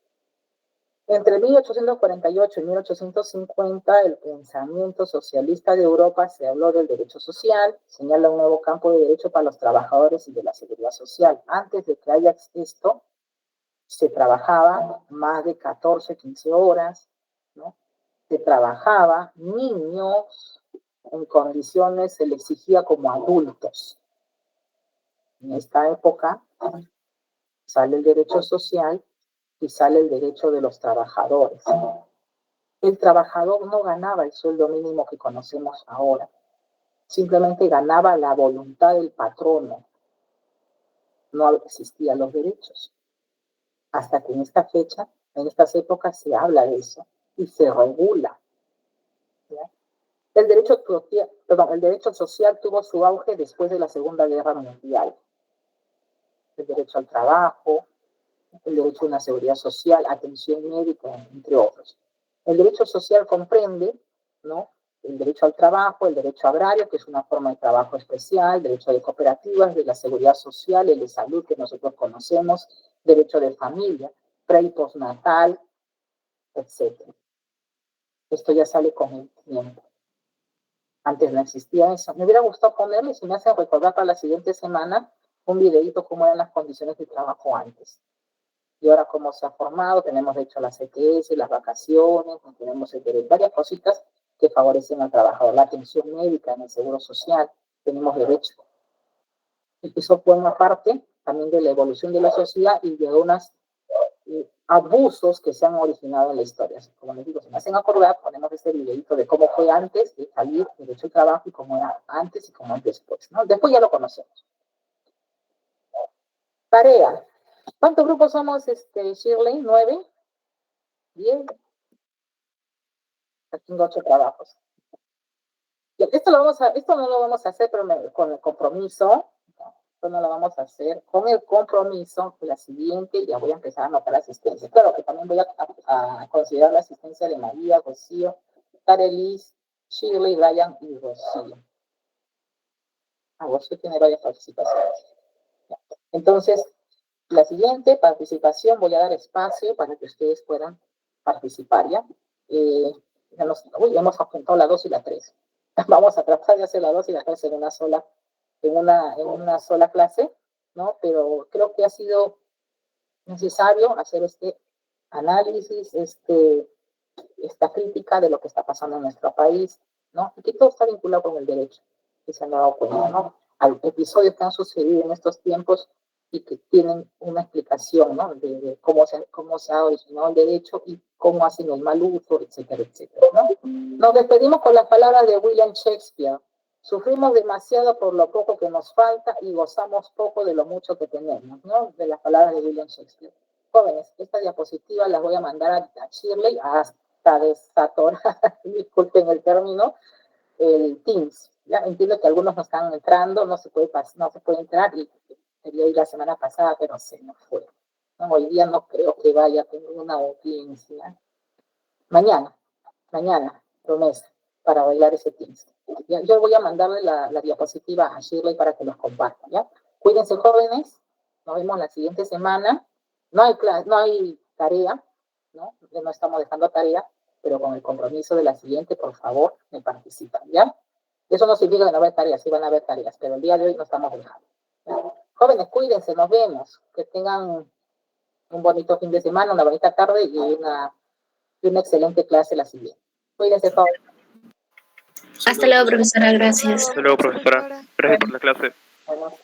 Entre 1848 y 1850, el pensamiento socialista de Europa se habló del derecho social, señala un nuevo campo de derecho para los trabajadores y de la seguridad social. Antes de que haya esto, se trabajaba más de 14, 15 horas, ¿no? Se trabajaba, niños en condiciones se les exigía como adultos. En esta época sale el derecho social y sale el derecho de los trabajadores. El trabajador no ganaba el sueldo mínimo que conocemos ahora, simplemente ganaba la voluntad del patrono. No existían los derechos. Hasta que en esta fecha En estas épocas se habla de eso y se regula. ¿Ya? El derecho social tuvo su auge después de la Segunda Guerra Mundial. El derecho al trabajo, el derecho a una seguridad social, atención médica, entre otros. El derecho social comprende, ¿no?, el derecho al trabajo, el derecho agrario, que es una forma de trabajo especial, derecho de cooperativas, de la seguridad social, el de salud que nosotros conocemos, derecho de familia, pre y postnatal, etc. Esto ya sale con el tiempo. Antes no existía eso. Me hubiera gustado ponerle, si me hacen recordar para la siguiente semana, un videito cómo eran las condiciones de trabajo antes. Y ahora cómo se ha formado, tenemos de hecho las ETS, las vacaciones, tenemos varias cositas que favorecen al trabajador, la atención médica en el seguro social, tenemos derecho. Y eso forma parte también de la evolución de la sociedad y de unos abusos que se han originado en la historia. Así, como les digo, si me hacen acordar, ponemos este videito de cómo fue antes de salir derecho al trabajo y cómo era antes y cómo es después, ¿no? Después ya lo conocemos. Tarea. ¿Cuántos grupos somos, Shirley? ¿9? ¿10? Aquí tengo 8 trabajos. Esto no lo vamos a hacer pero con el compromiso. Esto no lo vamos a hacer con el compromiso que la siguiente ya voy a empezar a anotar la asistencia. Claro que también voy a considerar la asistencia de María, Rocío, Tarelis, Shirley, Ryan y Rocío. Rocío tiene varias participaciones. Entonces, la siguiente participación voy a dar espacio para que ustedes puedan participar, ¿ya? Ya hemos apuntado la 2 y la 3. Vamos a tratar de hacer la 2 y la 3 en una sola clase, ¿no? Pero creo que ha sido necesario hacer este análisis, esta crítica de lo que está pasando en nuestro país, ¿no? Y que todo está vinculado con el derecho, que se han dado cuenta, ¿no? Hay episodios que han sucedido en estos tiempos y que tienen una explicación, ¿no? De cómo se ha originado el derecho y cómo hacen el mal uso, etcétera, etcétera, ¿no? Nos despedimos con las palabras de William Shakespeare. Sufrimos demasiado por lo poco que nos falta y gozamos poco de lo mucho que tenemos, ¿no? De las palabras de William Shakespeare. Jóvenes, esta diapositiva las voy a mandar a Shirley hasta desatorar, disculpen el término, el Teams. ¿Ya? Entiendo que algunos no están entrando, no se puede entrar y quería ir la semana pasada, pero se nos fue. No, hoy día no creo que vaya, tengo una audiencia. Mañana, promesa, para bailar ese Teams. ¿Ya? Yo voy a mandarle la diapositiva a Shirley para que los compartan, ¿ya? Cuídense, jóvenes, nos vemos la siguiente semana. No hay tarea, ¿no? No estamos dejando tarea, pero con el compromiso de la siguiente, por favor, me participan, ¿ya? Eso no significa que no va a haber tareas, sí van a haber tareas, pero el día de hoy no estamos dejando, ¿ya? Jóvenes, cuídense, nos vemos, que tengan un bonito fin de semana, una bonita tarde y una excelente clase la siguiente. Cuídense todos. Hasta luego, profesora, gracias. Hasta luego, profesora. Gracias por la clase. Bueno.